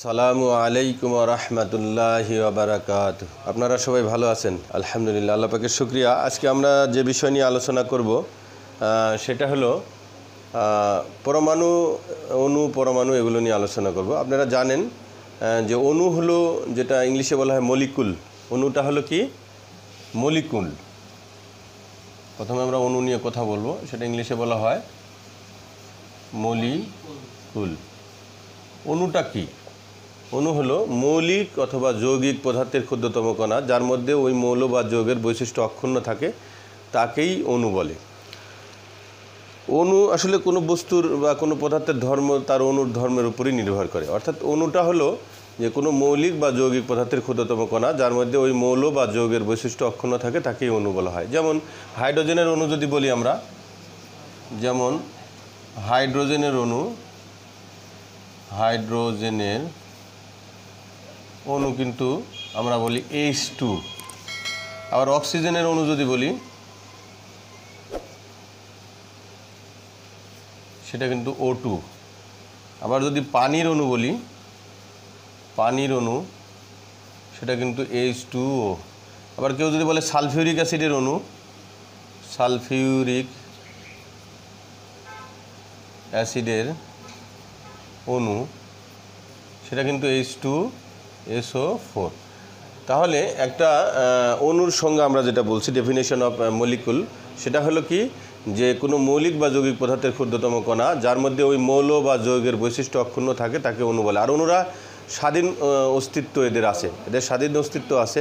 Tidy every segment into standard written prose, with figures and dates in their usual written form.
সালামু আলাইকুম রহমতুল্লাহি ওয়াবারাকাতুহু। আপনারা সবাই ভালো আছেন? আলহামদুলিল্লাহ, আল্লাহ পাকের শুকরিয়া। আজকে আমরা যে বিষয় নিয়ে আলোচনা করব সেটা হলো পরমাণু, অণু, পরমাণু এগুলো নিয়ে আলোচনা করব। আপনারা জানেন যে অণু হলো যেটা ইংলিশে বলা হয় মলিকুল। অণুটা হলো কি? মলিকুল। প্রথমে আমরা অণু নিয়ে কথা বলবো, সেটা ইংলিশে বলা হয় মলিকুল। অণুটা কি? অণু হলো মৌলিক অথবা যৌগিক পদার্থের ক্ষুদ্রতম কণা, যার মধ্যে ওই মৌল বা যৌগের বৈশিষ্ট্য অক্ষুণ্ণ থাকে, তাকেই অণু বলে। অণু আসলে কোনো বস্তুর বা কোনো পদার্থের ধর্ম তার অণুর ধর্মের উপরই নির্ভর করে। অর্থাৎ অণুটা হলো যে কোনো মৌলিক বা যৌগিক পদার্থের ক্ষুদ্রতম কণা, যার মধ্যে ওই মৌল বা যৌগের বৈশিষ্ট্য অক্ষুণ্ণ থাকে, তাকেই অণু বলা হয়। যেমন হাইড্রোজেনের অণু যদি বলি আমরা, যেমন হাইড্রোজেনের অণু, হাইড্রোজেনের অণু কিন্তু আমরা বলি H2। আবার অক্সিজেনের অণু যদি বলি, সেটা কিন্তু O2। আবার যদি পানির অণু বলি, পানির অণু, সেটা কিন্তু H2O। আবার কেউ যদি বলে সালফিউরিক অ্যাসিডের অণু, সালফিউরিক অ্যাসিডের অণু, সেটা কিন্তু H2SO4। তাহলে একটা অণুর সংজ্ঞা আমরা যেটা বলছি, ডেফিনেশন অফ মলিকুল, সেটা হলো কি যে কোনো মৌলিক বা যৌগিক পদার্থের ক্ষুদ্রতম কণা, যার মধ্যে ওই মৌল বা যৌগের বৈশিষ্ট্য অক্ষুণ্ণ থাকে, তাকে অণু বলে। আর অণুরা স্বাধীন অস্তিত্ব এদের আছে, এদের স্বাধীন অস্তিত্ব আছে,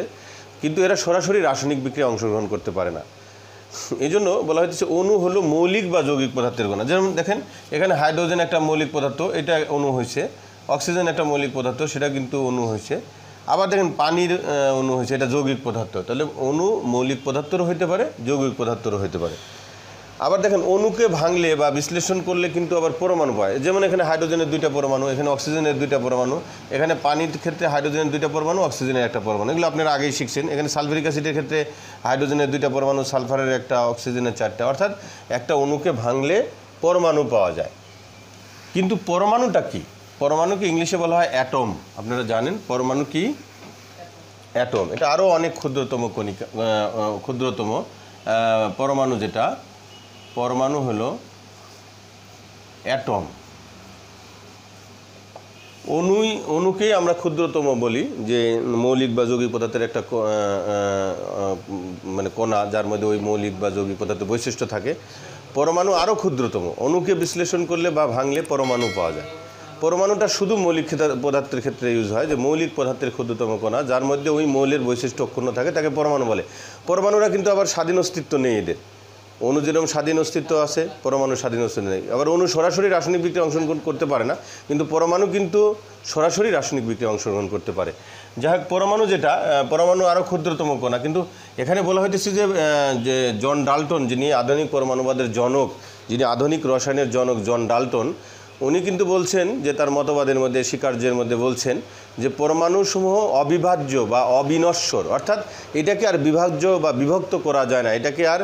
কিন্তু এরা সরাসরি রাসায়নিক বিক্রিয়ায় অংশগ্রহণ করতে পারে না। এই জন্য বলা হচ্ছে অণু হলো মৌলিক বা যৌগিক পদার্থের কণা। যেমন দেখেন এখানে হাইড্রোজেন একটা মৌলিক পদার্থ, এটা অণু হয়েছে। অক্সিজেন একটা মৌলিক পদার্থ, সেটা কিন্তু অণু হয়েছে। আবার দেখেন পানির অণু হয়েছে, এটা যৌগিক পদার্থ। তাহলে অণু মৌলিক পদার্থেরও হতে পারে, যৌগিক পদার্থেরও হতে পারে। আবার দেখেন অণুকে ভাঙলে বা বিশ্লেষণ করলে কিন্তু আবার পরমাণু পায়। যেমন এখানে হাইড্রোজেনের দুইটা পরমাণু, এখানে অক্সিজেনের দুইটা পরমাণু, এখানে পানির ক্ষেত্রে হাইড্রোজেনের দুইটা পরমাণু, অক্সিজেনের একটা পরমাণু। এগুলো আপনারা আগেই শিখছেন। এখানে সালফিউরিক অ্যাসিডের ক্ষেত্রে হাইড্রোজেনের দুইটা পরমাণু, সালফারের একটা, অক্সিজেনের চারটা। অর্থাৎ একটা অণুকে ভাঙলে পরমাণু পাওয়া যায়। কিন্তু পরমাণুটা কি? পরমাণুকে ইংলিশে বলা হয় অ্যাটম। আপনারা জানেন পরমাণু কি? অ্যাটম। এটা আরও অনেক ক্ষুদ্রতম কণিকা, ক্ষুদ্রতম পরমাণু। যেটা পরমাণু হলো অ্যাটম। অণুকেই আমরা ক্ষুদ্রতম বলি, যে মৌলিক বা যৌগিক পদার্থের একটা মানে কণা, যার মধ্যে ওই মৌলিক বা যৌগিক পদার্থের বৈশিষ্ট্য থাকে। পরমাণু আরও ক্ষুদ্রতম। অণুকে বিশ্লেষণ করলে বা ভাঙলে পরমাণু পাওয়া যায়। পরমাণুটা শুধু মৌলিক পদার্থের ক্ষেত্রে ইউজ হয়, যে মৌলিক পদার্থের ক্ষুদ্রতম কণা, যার মধ্যে ওই মৌলের বৈশিষ্ট্য অক্ষুণ্ণ থাকে, তাকে পরমাণু বলে। পরমাণুরা কিন্তু আবার স্বাধীন অস্তিত্ব নেই এদের। অণু যেরকম স্বাধীন অস্তিত্ব আছে, পরমাণু স্বাধীন অস্তিত্ব নেই। আবার অণু সরাসরি রাসায়নিক বিক্রিয়ায় অংশগ্রহণ করতে পারে না, কিন্তু পরমাণু কিন্তু সরাসরি রাসায়নিক বিক্রিয়ায় অংশগ্রহণ করতে পারে। যাই হোক, পরমাণু যেটা, পরমাণু আরও ক্ষুদ্রতম কণা। কিন্তু এখানে বলা হইতেছে যে জন ডাল্টন, যিনি আধুনিক পরমাণুবাদের জনক, যিনি আধুনিক রসায়নের জনক, জন ডাল্টন, উনি কিন্তু বলছেন যে তার মতবাদের মধ্যে, স্বীকার্যের মধ্যে বলছেন যে পরমাণুসমূহ অবিভাজ্য বা অবিনশ্বর। অর্থাৎ এটাকে আর বিভাজ্য বা বিভক্ত করা যায় না, এটাকে আর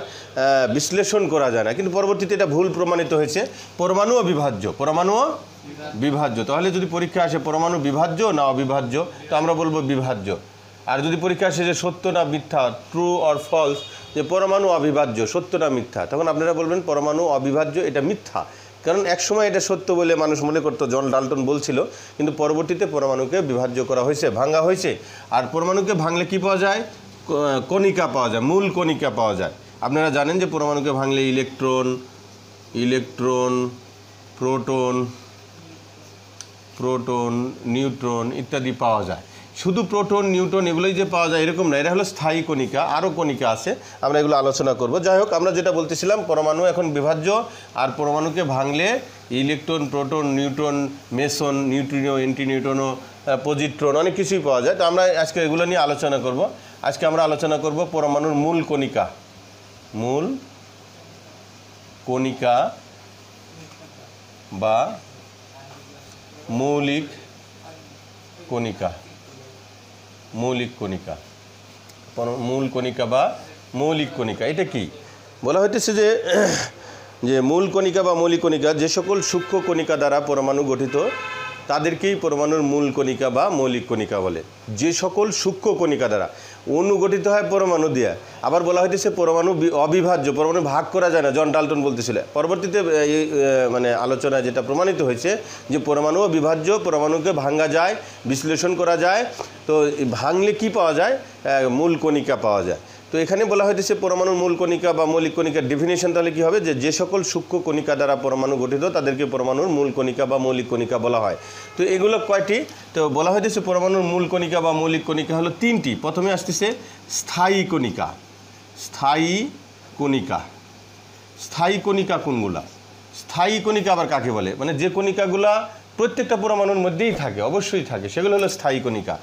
বিশ্লেষণ করা যায় না। কিন্তু পরবর্তীতে এটা ভুল প্রমাণিত হয়েছে। পরমাণু অবিভাজ্য, পরমাণুও বিভাজ্য। তাহলে যদি পরীক্ষা আসে পরমাণু বিভাজ্য না অবিভাজ্য, তো আমরা বলবো বিভাজ্য। আর যদি পরীক্ষা আসে যে সত্য না মিথ্যা, ট্রু অর ফলস, যে পরমাণু অবিভাজ্য, সত্য না মিথ্যা, তখন আপনারা বলবেন পরমাণু অবিভাজ্য, এটা মিথ্যা। কারণ একসময় এটা সত্য বলে মানুষ মনে করতো, জন ডাল্টন বলছিল, কিন্তু পরবর্তীতে পরমাণুকে বিভাজ্য করা হয়েছে, ভাঙা হয়েছে। আর পরমাণুকে ভাঙলে কি পাওয়া যায়? কণিকা পাওয়া যায়, মূল কণিকা পাওয়া যায়। আপনারা জানেন যে পরমাণুকে ভাঙলে ইলেকট্রন, প্রোটন, নিউট্রন ইত্যাদি পাওয়া যায়। শুধু প্রোটন, নিউট্রন এগুলোই যে পাওয়া যায় এরকম না, এটা হলো স্থায়ী কণিকা, আরও কণিকা আছে, আমরা এগুলো আলোচনা করব। যাই হোক, আমরা যেটা বলতেছিলাম, পরমাণু এখন বিভাজ্য। আর পরমাণুকে ভাঙলে electron, proton, neutron, meson, neutrino, antineutrino, positron, অনেক কিছুই পাওয়া যায়। তো আমরা আজকে এগুলো নিয়ে আলোচনা করব। আজকে আমরা আলোচনা করব পরমাণুর মূল কণিকা, বা মৌলিক কণিকা, মূল কণিকা বা মৌলিক কণিকা। এটা কি বলা হইতেছে? যে মূল কণিকা বা মৌলিক কণিকা যে সকল সূক্ষ্ম কণিকা দ্বারা পরমাণু গঠিত, তাদেরকেই পরমাণুর মূল কণিকা বা মৌলিক কণিকা বলে। যে সকল সূক্ষ্ম কণিকা দ্বারা অণু গঠিত হয় পরমাণু দিয়ে, আবার বলা হইতেছে পরমাণু অবিভাজ্য, পরমাণু ভাগ করা যায় না, জন ডাল্টন বলতেছিল। পরবর্তীতে মানে আলোচনায় যেটা প্রমাণিত হয়েছে যে পরমাণু অবিভাজ্য, পরমাণুকে ভাঙা যায়, বিশ্লেষণ করা যায়, তো ভাঙলে কি পাওয়া যায়? মূল কণিকা পাওয়া যায়। তো এখানে বলা হইতেছে পরমাণুর মূল কণিকা বা মৌলিক কণিকার ডেফিনেশন তাহলে কী হবে? যে সকল সূক্ষ্ম কণিকা দ্বারা পরমাণু গঠিত তাদেরকে পরমাণুর মূল কণিকা বা মৌলিক কণিকা বলা হয়। তো এগুলো কয়টি? তো বলা হইতেছে পরমাণুর মূল কণিকা বা মৌলিক কণিকা হলো তিনটি। প্রথমে আসতেছে স্থায়ী কণিকা। স্থায়ী কণিকা, স্থায়ী কণিকা কোনগুলা? স্থায়ী কণিকা আবার কাকে বলে? মানে যে কণিকাগুলা প্রত্যেকটা পরমাণুর মধ্যেই থাকে, অবশ্যই থাকে, সেগুলো হলো স্থায়ী কণিকা।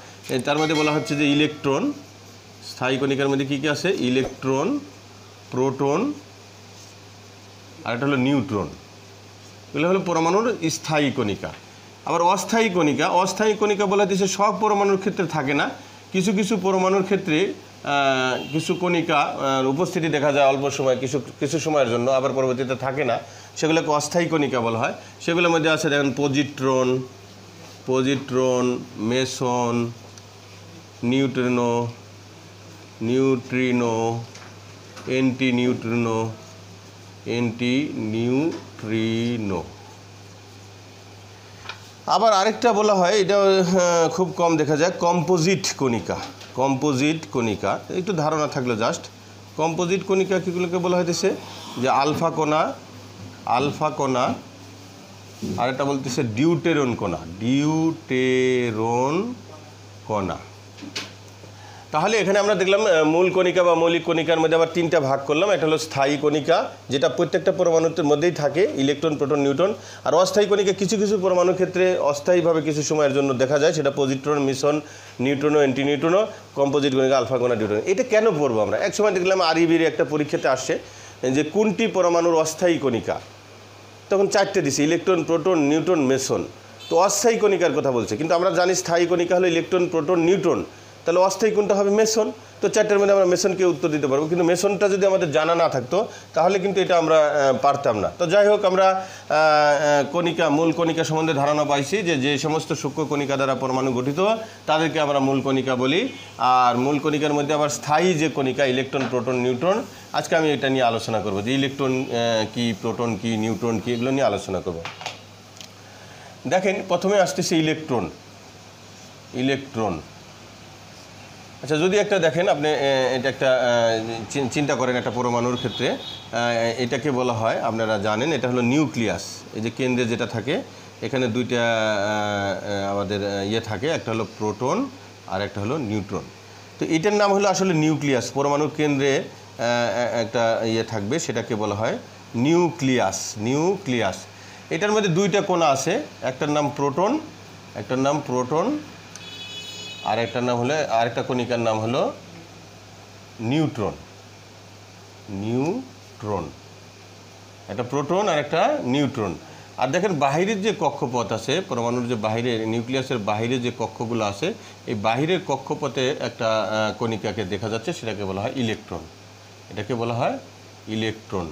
তার মধ্যে বলা হচ্ছে যে ইলেকট্রন, স্থায়ী কণিকার মধ্যে কী কী আছে? ইলেকট্রন, প্রোটন, আর একটা হলো নিউট্রন। এগুলো হলো পরমাণুর স্থায়ী কণিকা। আবার অস্থায়ী কণিকা, অস্থায়ী কণিকা বলা হচ্ছে সব পরমাণুর ক্ষেত্রে থাকে না, কিছু কিছু পরমাণুর ক্ষেত্রে কিছু কণিকা উপস্থিতি দেখা যায় অল্প সময়, কিছু সময়ের জন্য, আবার পরবর্তীতে থাকে না, সেগুলোকে অস্থায়ী কণিকা বলা হয়। সেগুলোর মধ্যে আছে দেখেন positron, Mason, neutrino, anti neutrino. আবার আরেকটা বলা হয়, এটা খুব কম দেখা যায়, কম্পোজিট কণিকা। কম্পোজিট কণিকা একটু ধারণা থাকলো জাস্ট। কম্পোজিট কণিকা কীগুলোকে বলা হইতেছে? যে আলফা কণা, আর এটা বলতেছে ডিউটেরন কণা। তাহলে এখানে আমরা দেখলাম মূল কণিকা বা মৌলিক কণিকার মধ্যে আবার তিনটা ভাগ করলাম। একটা হলো স্থায়ী কণিকা, যেটা প্রত্যেকটা পরমাণুর মধ্যেই থাকে, ইলেকট্রন, প্রোটন, নিউট্রন। আর অস্থায়ী কণিকা কিছু কিছু পরমাণুর ক্ষেত্রে অস্থায়ীভাবে কিছু সময়ের জন্য দেখা যায়, সেটা পজিট্রন, মিশন, নিউট্রনো, অ্যান্টি নিউট্রনো, কম্পোজিট কণিকা, আলফা কণা, ডিউটেরন। এটা কেন পড়বো আমরা? এক সময় দেখলাম আরইবির একটা পরীক্ষাতে আসছে যে কোনটি পরমাণুর অস্থায়ী কণিকা, তখন 4টে দিছে, ইলেকট্রন, প্রোটন, নিউট্রন, মেসন। তো অস্থায়ী কণিকার কথা বলছে, কিন্তু আমরা জানি স্থায়ী কণিকা হলো ইলেকট্রন, প্রোটন, নিউট্রন। তাহলে অস্থায়ী কোনটা হবে? মেসন। তো 4টের মধ্যে আমরা মেসনকে উত্তর দিতে পারবো, কিন্তু মেসনটা যদি আমাদের জানা না থাকতো তাহলে কিন্তু এটা আমরা পারতাম না। তো যাই হোক, আমরা কণিকা, মূল কণিকা সম্বন্ধে ধারণা পাইছি যে সমস্ত সূক্ষ্ম কণিকা দ্বারা পরমাণু গঠিত তাদেরকে আমরা মূল কণিকা বলি। আর মূল কণিকার মধ্যে আবার স্থায়ী যে কণিকা, ইলেকট্রন, প্রোটন, নিউট্রন, আজকে আমি এটা নিয়ে আলোচনা করব, যে ইলেকট্রন কি, প্রোটন কি, নিউট্রন কি, এগুলো নিয়ে আলোচনা করব। দেখেন প্রথমে আসতেছে ইলেকট্রন। আচ্ছা, যদি একটা দেখেন আপনি, এটা একটা চিন্তা করেন একটা পরমাণুর ক্ষেত্রে, এটাকে বলা হয়, আপনারা জানেন, এটা হলো নিউক্লিয়াস। এই যে কেন্দ্রে যেটা থাকে, এখানে দুইটা আমাদের থাকে, একটা হলো প্রোটন আর একটা হলো নিউট্রন। তো এটার নাম হলো আসলে নিউক্লিয়াস। পরমাণুর কেন্দ্রে একটা থাকবে, সেটাকে বলা হয় নিউক্লিয়াস। এটার মধ্যে দুইটা কণা আছে, একটার নাম প্রোটন, আর একটার নাম হলো, আরেকটা কণিকার নাম হলো নিউট্রন। একটা প্রোটন আর একটা নিউট্রন। আর দেখেন বাহিরের যে কক্ষপথ আছে, পরমাণুর যে বাহিরে, নিউক্লিয়াসের বাহিরে যে কক্ষগুলো আছে, এই বাহিরের কক্ষপথে একটা কণিকাকে দেখা যাচ্ছে, সেটাকে বলা হয় ইলেকট্রন। এটাকে বলা হয় ইলেকট্রন।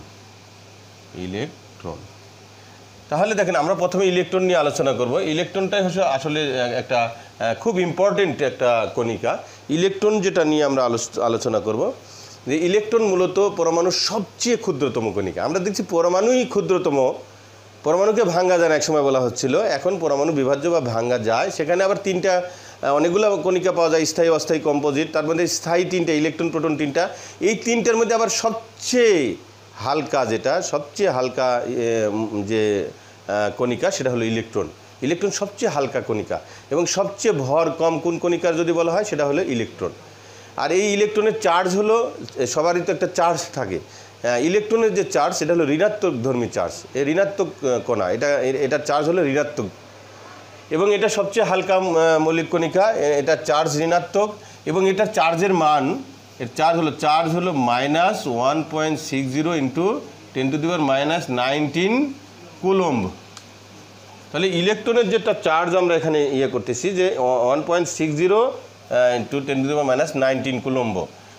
তাহলে দেখেন আমরা প্রথমে ইলেকট্রন নিয়ে আলোচনা করব। ইলেকট্রনটাই হচ্ছে আসলে একটা খুব ইম্পর্টেন্ট একটা কণিকা। ইলেকট্রন যেটা নিয়ে আমরা আলোচনা করব, যে ইলেকট্রন মূলত পরমাণুর সবচেয়ে ক্ষুদ্রতম কণিকা। আমরা দেখছি পরমাণুই ক্ষুদ্রতম, পরমাণুকে ভাঙা যায় না একসময় বলা হচ্ছিল, এখন পরমাণু বিভাজ্য বা ভাঙা যায়। সেখানে আবার তিনটা, অনেকগুলো কণিকা পাওয়া যায়, স্থায়ী, অস্থায়ী, কম্পোজিট। তার মধ্যে স্থায়ী তিনটা, ইলেকট্রন, প্রোটন তিনটা। এই তিনটার মধ্যে আবার সবচেয়ে হালকা, যেটা সবচেয়ে হালকা যে কণিকা, সেটা হলো ইলেকট্রন। সবচেয়ে হালকা কণিকা এবং সবচেয়ে ভর কম কোন কণিকার যদি বলা হয়, সেটা হলো ইলেকট্রন। আর এই ইলেকট্রনের চার্জ হলো, সবারই তো একটা চার্জ থাকে, ইলেকট্রনের যে চার্জ, সেটা হলো ঋণাত্মক ধর্মী চার্জ। এই ঋণাত্মক কণা, এটার চার্জ হলো ঋণাত্মক, এবং এটা সবচেয়ে হালকা মৌলিক কণিকা। এটা চার্জ ঋণাত্মক, এবং এটার চার্জের মান, এর চার্জ হলো -1.60 ইন্টু 10⁻⁹ কুলম্ব। তাহলে ইলেকট্রনের যেটা চার্জ আমরা এখানে করতেছি, যে 1.60 ইন্টু 10⁻⁹ কুলম্ব।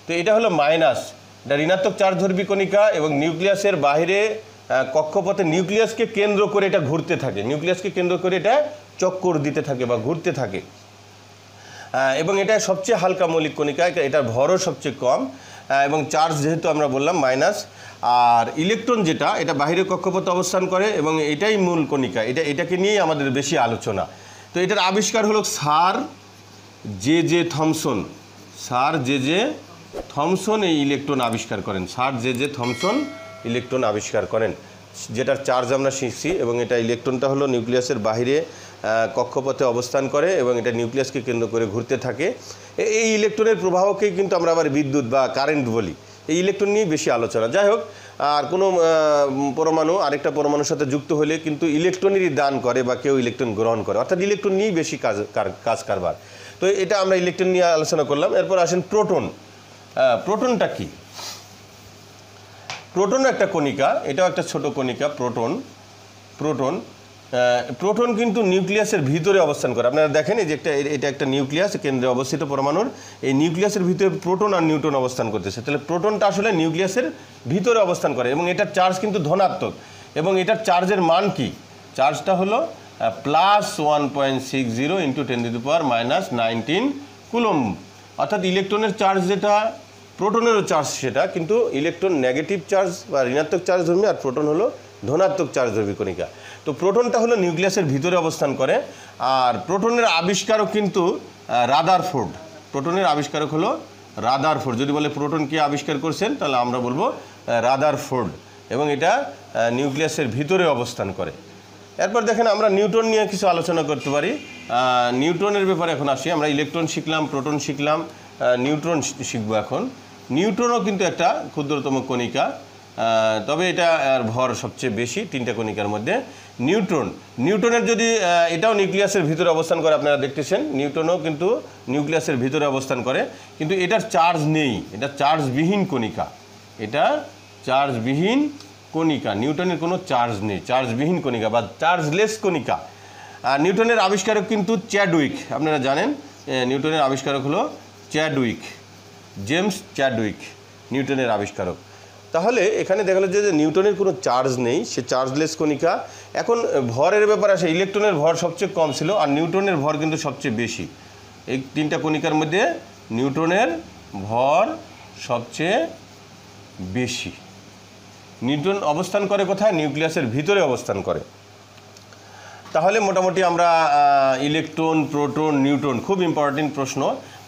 তো এটা হলো মাইনাস, এটা ঋণাত্মক চার্জ ধর্মী কণিকা, এবং নিউক্লিয়াসের বাইরে কক্ষপথে নিউক্লিয়াসকে কেন্দ্র করে এটা ঘুরতে থাকে, নিউক্লিয়াসকে কেন্দ্র করে এটা চক্কর দিতে থাকে বা ঘুরতে থাকে, এবং এটা সবচেয়ে হালকা মৌলিক কণিকা, এটার ভরও সবচেয়ে কম, এবং চার্জ যেহেতু আমরা বললাম মাইনাস। আর ইলেকট্রন যেটা, এটা বাহিরের কক্ষপথে অবস্থান করে এবং এটাই মূল কণিকা, এটাকে নিয়েই আমাদের বেশি আলোচনা। তো এটার আবিষ্কার হলো sir J J Thomson. Sir J J Thomson এই ইলেকট্রন আবিষ্কার করেন। Sir J J Thomson electron আবিষ্কার করেন, যেটার চার্জ আমরা শিখছি। এবং এটা ইলেকট্রনটা হলো নিউক্লিয়াসের বাইরে কক্ষপথে অবস্থান করে এবং এটা নিউক্লিয়াসকে কেন্দ্র করে ঘুরতে থাকে। এই ইলেকট্রনের প্রবাহকেই কিন্তু আমরা আবার বিদ্যুৎ বা কারেন্ট বলি। এই ইলেকট্রন নিয়ে বেশি আলোচনা। যাই হোক, আর কোনো পরমাণু আরেকটা পরমাণুর সাথে যুক্ত হলে কিন্তু ইলেকট্রনেরই দান করে বা কেউ ইলেকট্রন গ্রহণ করে, অর্থাৎ ইলেকট্রন নিয়েই বেশি কাজ কারবার। তো এটা আমরা ইলেকট্রন নিয়ে আলোচনা করলাম। এরপর আসেন প্রোটন। প্রোটনটা কি? প্রোটন একটা কণিকা, এটাও একটা ছোট কণিকা। প্রোটন কিন্তু নিউক্লিয়াসের ভিতরে অবস্থান করে। আপনারা দেখেন এই যে এটা একটা নিউক্লিয়াস, কেন্দ্রে অবস্থিত পরমাণুর। এই নিউক্লিয়াসের ভিতরে প্রোটন আর নিউট্রন অবস্থান করতেছে। তাহলে প্রোটনটা আসলে নিউক্লিয়াসের ভিতরে অবস্থান করে এবং এটার চার্জ কিন্তু ধনাত্মক। এবং এটার চার্জের মান কি? চার্জটা হলো +1.60 × 10⁻⁻19 কুলম্ব। অর্থাৎ ইলেকট্রনের চার্জ যেটা, প্রোটনেরও চার্জ সেটা, কিন্তু ইলেকট্রন নেগেটিভ চার্জ বা ঋণাত্মক চার্জ ধর্মী, আর প্রোটন হলো ধনাত্মক চার্জ ধর্মী কণিকা। তো প্রোটনটা হলো নিউক্লিয়াসের ভিতরে অবস্থান করে। আর প্রোটনের আবিষ্কারক কিন্তু রাদারফোর্ড। প্রোটনের আবিষ্কারক হলো রাদারফোর্ড। যদি বলে প্রোটন কে আবিষ্কার করছেন, তাহলে আমরা বলবো রাদারফোর্ড। এবং এটা নিউক্লিয়াসের ভিতরে অবস্থান করে। এরপর দেখেন, আমরা নিউট্রন নিয়ে কিছু আলোচনা করতে পারি। নিউট্রনের ব্যাপারে এখন আসি। আমরা ইলেকট্রন শিখলাম, প্রোটন শিখলাম, নিউট্রন শিখবো এখন। নিউট্রনও কিন্তু একটা ক্ষুদ্রতম কণিকা, তবে এটা আর ভর সবচেয়ে বেশি তিনটা কণিকার মধ্যে। নিউট্রনের যদি এটাও নিউক্লিয়াসের ভিতরে অবস্থান করে, আপনারা দেখতেছেন নিউট্রনও কিন্তু নিউক্লিয়াসের ভিতরে অবস্থান করে, কিন্তু এটার চার্জ নেই, এটা চার্জবিহীন কণিকা। এটা চার্জবিহীন কণিকা, নিউটনের কোনো চার্জ নেই, চার্জবিহীন কণিকা বা চার্জলেস কণিকা। নিউটনের আবিষ্কারক কিন্তু চ্যাডউইক। আপনারা জানেন নিউটনের আবিষ্কারক হলো চ্যাডউইক, জেমস চ্যাডউইক নিউটনের আবিষ্কারক। তাহলে এখানে দেখা যাচ্ছে যে নিউটনের কোনো চার্জ নেই, সে চার্জলেস কণিকা। এখন ভরের ব্যাপারে আসে, ইলেকট্রনের ভর সবচেয়ে কম ছিল আর নিউটনের ভর কিন্তু সবচেয়ে বেশি। এই তিনটা কণিকার মধ্যে নিউটনের ভর সবচেয়ে বেশি। নিউটন অবস্থান করে কোথায়? নিউক্লিয়াসের ভিতরে অবস্থান করে। তাহলে মোটামুটি আমরা ইলেকট্রন, প্রোটন, নিউট্রন, খুব ইম্পর্টেন্ট প্রশ্ন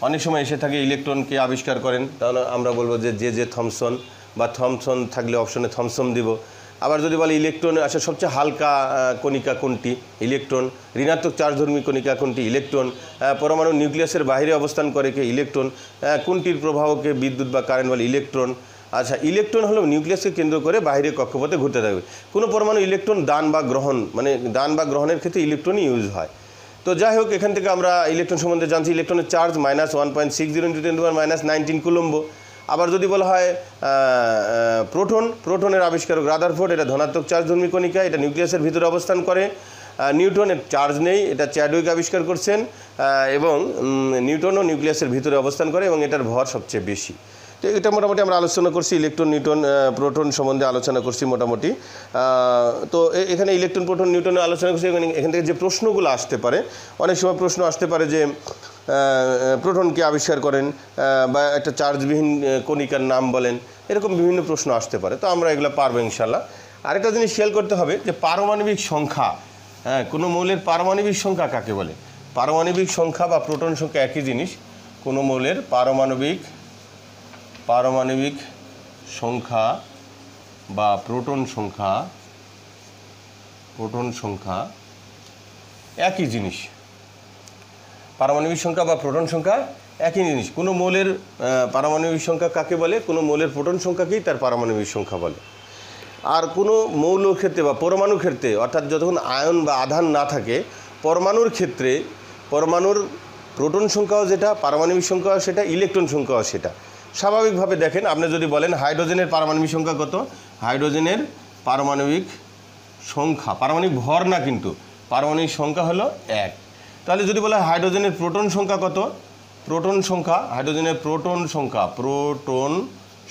অনেক সময় এসে থাকে। ইলেকট্রনকে আবিষ্কার করেন, তাহলে আমরা বলবো যে জে জে থমসন, বা থমসন থাকলে অপশনে থমসন দিব। আবার যদি বলে ইলেকট্রন আসলে সবচেয়ে হালকা কণিকা কোনটি? ইলেকট্রন। ঋণাত্মক চার্জধর্মী কণিকা কোনটি? ইলেকট্রন। পরমাণু নিউক্লিয়াসের বাইরে অবস্থান করে কে? ইলেকট্রন। কোনটির প্রবাহকে বিদ্যুৎ বা কারেন্ট বলে? ইলেকট্রন। আচ্ছা, ইলেকট্রন হলো নিউক্লিয়াসকে কেন্দ্র করে বাইরে কক্ষপথে ঘুরতে থাকবে। কোনো পরমাণু ইলেকট্রন দান বা গ্রহণ, মানে দান বা গ্রহণের ক্ষেত্রে ইলেকট্রনই ইউজ হয়। তো যাই হোক, এখান থেকে আমরা ইলেকট্রন সম্বন্ধে জানছি। ইলেকট্রনের চার্জ -1.60 × 10⁻⁻19 কুলম্ব। আবার যদি বলা হয় প্রোটনের আবিষ্কারক রাদারফোর্ড, এটা ধনাত্মক চার্জধর্মী কণিকা, এটা নিউক্লিয়াসের ভিতরে অবস্থান করে। নিউটনের চার্জ নেই, এটা চ্যাডউইক আবিষ্কার করছেন, এবং নিউটনও নিউক্লিয়াসের ভিতরে অবস্থান করে এবং এটার ভর সবচেয়ে বেশি। তো এটা মোটামুটি আমরা আলোচনা করছি, ইলেকট্রন, নিউটন, প্রোটন সম্বন্ধে আলোচনা করছি মোটামুটি। তো এখানে ইলেকট্রন, প্রোটন, নিউটনের আলোচনা করছি। এখান থেকে যে প্রশ্নগুলো আসতে পারে, অনেক সময় প্রশ্ন আসতে পারে যে প্রোটনকে আবিষ্কার করেন বা একটা চার্জবিহীন কণিকার নাম বলেন, এরকম বিভিন্ন প্রশ্ন আসতে পারে। তো আমরা এগুলো পারবো ইনশাল্লাহ। আরেকটা জিনিস খেয়াল করতে হবে যে পারমাণবিক সংখ্যা, কোনো মৌলের পারমাণবিক সংখ্যা কাকে বলে? পারমাণবিক সংখ্যা বা প্রোটন সংখ্যা একই জিনিস। কোনো মৌলের পারমাণবিক সংখ্যা বা প্রোটন সংখ্যা একই জিনিস। পারমাণবিক সংখ্যা বা প্রোটন সংখ্যা একই জিনিস। কোনো মৌলের পারমাণবিক সংখ্যা কাকে বলে? কোনো মৌলের প্রোটন সংখ্যাকেই তার পারমাণবিক সংখ্যা বলে। আর কোনো মৌল ক্ষেত্রে বা পরমাণুর ক্ষেত্রে, অর্থাৎ যতক্ষণ আয়ন বা আধান না থাকে, পরমাণুর ক্ষেত্রে পরমাণুর প্রোটন সংখ্যাও যেটা, পারমাণবিক সংখ্যাও সেটা, ইলেকট্রন সংখ্যাও সেটা। স্বাভাবিকভাবে দেখেন, আপনি যদি বলেন হাইড্রোজেনের পারমাণবিক সংখ্যা কত? হাইড্রোজেনের পারমাণবিক সংখ্যা, পারমাণবিক ভর না কিন্তু, পারমাণবিক সংখ্যা হলো 1। তাহলে যদি বলা হয় হাইড্রোজেনের প্রোটন সংখ্যা কত? হাইড্রোজেনের প্রোটন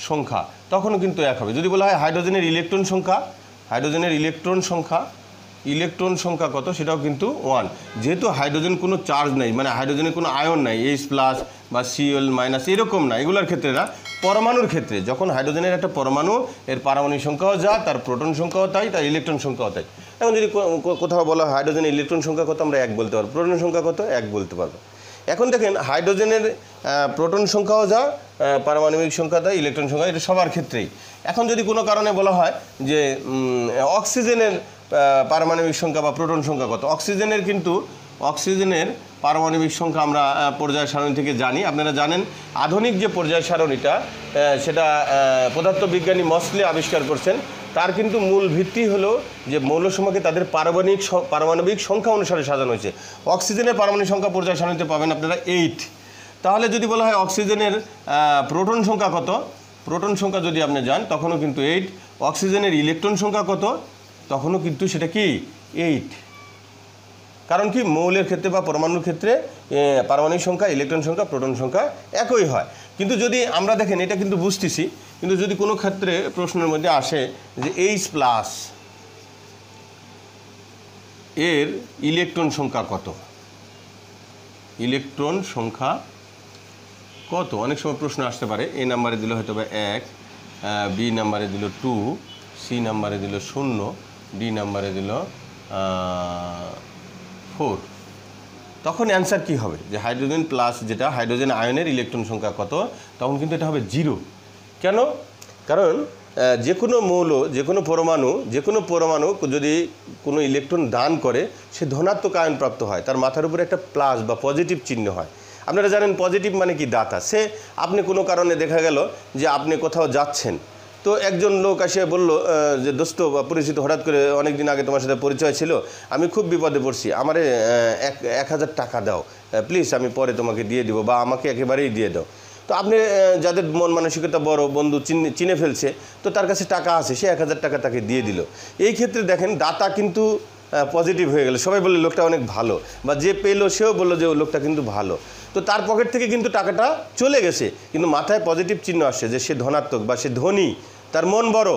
সংখ্যা তখনও কিন্তু 1 হবে। যদি বলা হয় হাইড্রোজেনের ইলেকট্রন সংখ্যা ইলেকট্রন সংখ্যা কত সেটাও কিন্তু 1। যেহেতু হাইড্রোজেন কোনো চার্জ নাই, মানে হাইড্রোজেনের কোনো আয়ন নাই, H+ বা Cl- এরকম না, এগুলোর ক্ষেত্রে না। পরমাণুর ক্ষেত্রে যখন হাইড্রোজেনের একটা পরমাণু, এর পারমাণবিক সংখ্যাও যা, তার প্রোটন সংখ্যাও তাই, তার ইলেকট্রন সংখ্যাও তাই। এখন যদি কোথাও বলা হয় হাইড্রোজেনের ইলেকট্রন সংখ্যা কত, আমরা 1 বলতে পারবো। প্রোটন সংখ্যা কত, 1 বলতে পারবো। এখন দেখেন হাইড্রোজেনের প্রোটন সংখ্যাও যা, পারমাণবিক সংখ্যা তাই, ইলেকট্রন সংখ্যা, এটা সবার ক্ষেত্রেই। এখন যদি কোনো কারণে বলা হয় যে অক্সিজেনের পারমাণবিক সংখ্যা বা প্রোটন সংখ্যা কত, অক্সিজেনের পারমাণবিক সংখ্যা আমরা পর্যায় সারণী থেকে জানি। আপনারা জানেন আধুনিক যে পর্যায় সারণীটা সেটা পদার্থবিজ্ঞানী মসলে আবিষ্কার করছেন। তার কিন্তু মূল ভিত্তি হলো যে মৌলসমূহকে তাদের পারমাণবিক সংখ্যা অনুসারে সাজানো হয়েছে। অক্সিজেনের পারমাণবিক সংখ্যা পর্যায় সারণীতে পাবেন আপনারা 8। তাহলে যদি বলা হয় অক্সিজেনের প্রোটন সংখ্যা কত, প্রোটন সংখ্যা যদি আপনি যান তখনও কিন্তু 8। অক্সিজেনের ইলেকট্রন সংখ্যা কত, তখনও কিন্তু সেটা কি 8। কারণ কি, মৌলের ক্ষেত্রে বা পরমাণুর ক্ষেত্রে পারমাণবিক সংখ্যা, ইলেকট্রন সংখ্যা, প্রোটন সংখ্যা একই হয়। কিন্তু যদি আমরা দেখেন, এটা কিন্তু বুঝতেছি, কিন্তু যদি কোনো ক্ষেত্রে প্রশ্নের মধ্যে আসে যে H+ এর ইলেকট্রন সংখ্যা কত, ইলেকট্রন সংখ্যা কত, অনেক সময় প্রশ্ন আসতে পারে। A নাম্বারে দিল হয়তো বা 1, B নাম্বারে দিল 2, C নাম্বারে দিল 0, D নাম্বারে দিল 4। তখন অ্যান্সার কি হবে, যে হাইড্রোজেন প্লাস যেটা হাইড্রোজেন আয়নের ইলেকট্রন সংখ্যা কত, তখন কিন্তু এটা হবে 0। কেন? কারণ যে কোনো মৌল, যে কোনো পরমাণু যদি কোনো ইলেকট্রন দান করে, সে ধনাত্মক আয়ন প্রাপ্ত হয়, তার মাথার উপরে একটা প্লাস বা পজিটিভ চিহ্ন হয়। আপনারা জানেন পজিটিভ মানে কি, দাতা। সে আপনি কোনো কারণে দেখা গেল যে আপনি কোথাও যাচ্ছেন, তো একজন লোক এসে বলল যে দোস্ত বা পরিচিত, হঠাৎ করে অনেক দিন আগে তোমার সাথে পরিচয় ছিল, আমি খুব বিপদে পড়ছি, আমারে 1000 টাকা দাও প্লিজ, আমি পরে তোমাকে দিয়ে দিব, বা আমাকে একেবারেই দিয়ে দাও। তো আপনি যাদের মন মানসিকতা বড়, বন্ধু চিনে ফেলছে, তো তার কাছে টাকা আছে, সে 1000 টাকা তাকে দিয়ে দিল। এই ক্ষেত্রে দেখেন দাতা কিন্তু পজিটিভ হয়ে গেল, সবাই বললো লোকটা অনেক ভালো, বা যে পেলো সেও বললো যে লোকটা কিন্তু ভালো। তো তার পকেট থেকে কিন্তু টাকাটা চলে গেছে, কিন্তু মাথায় পজিটিভ চিহ্ন আসছে যে সে ধনাত্মক বা সে ধনী, তার মন বড়,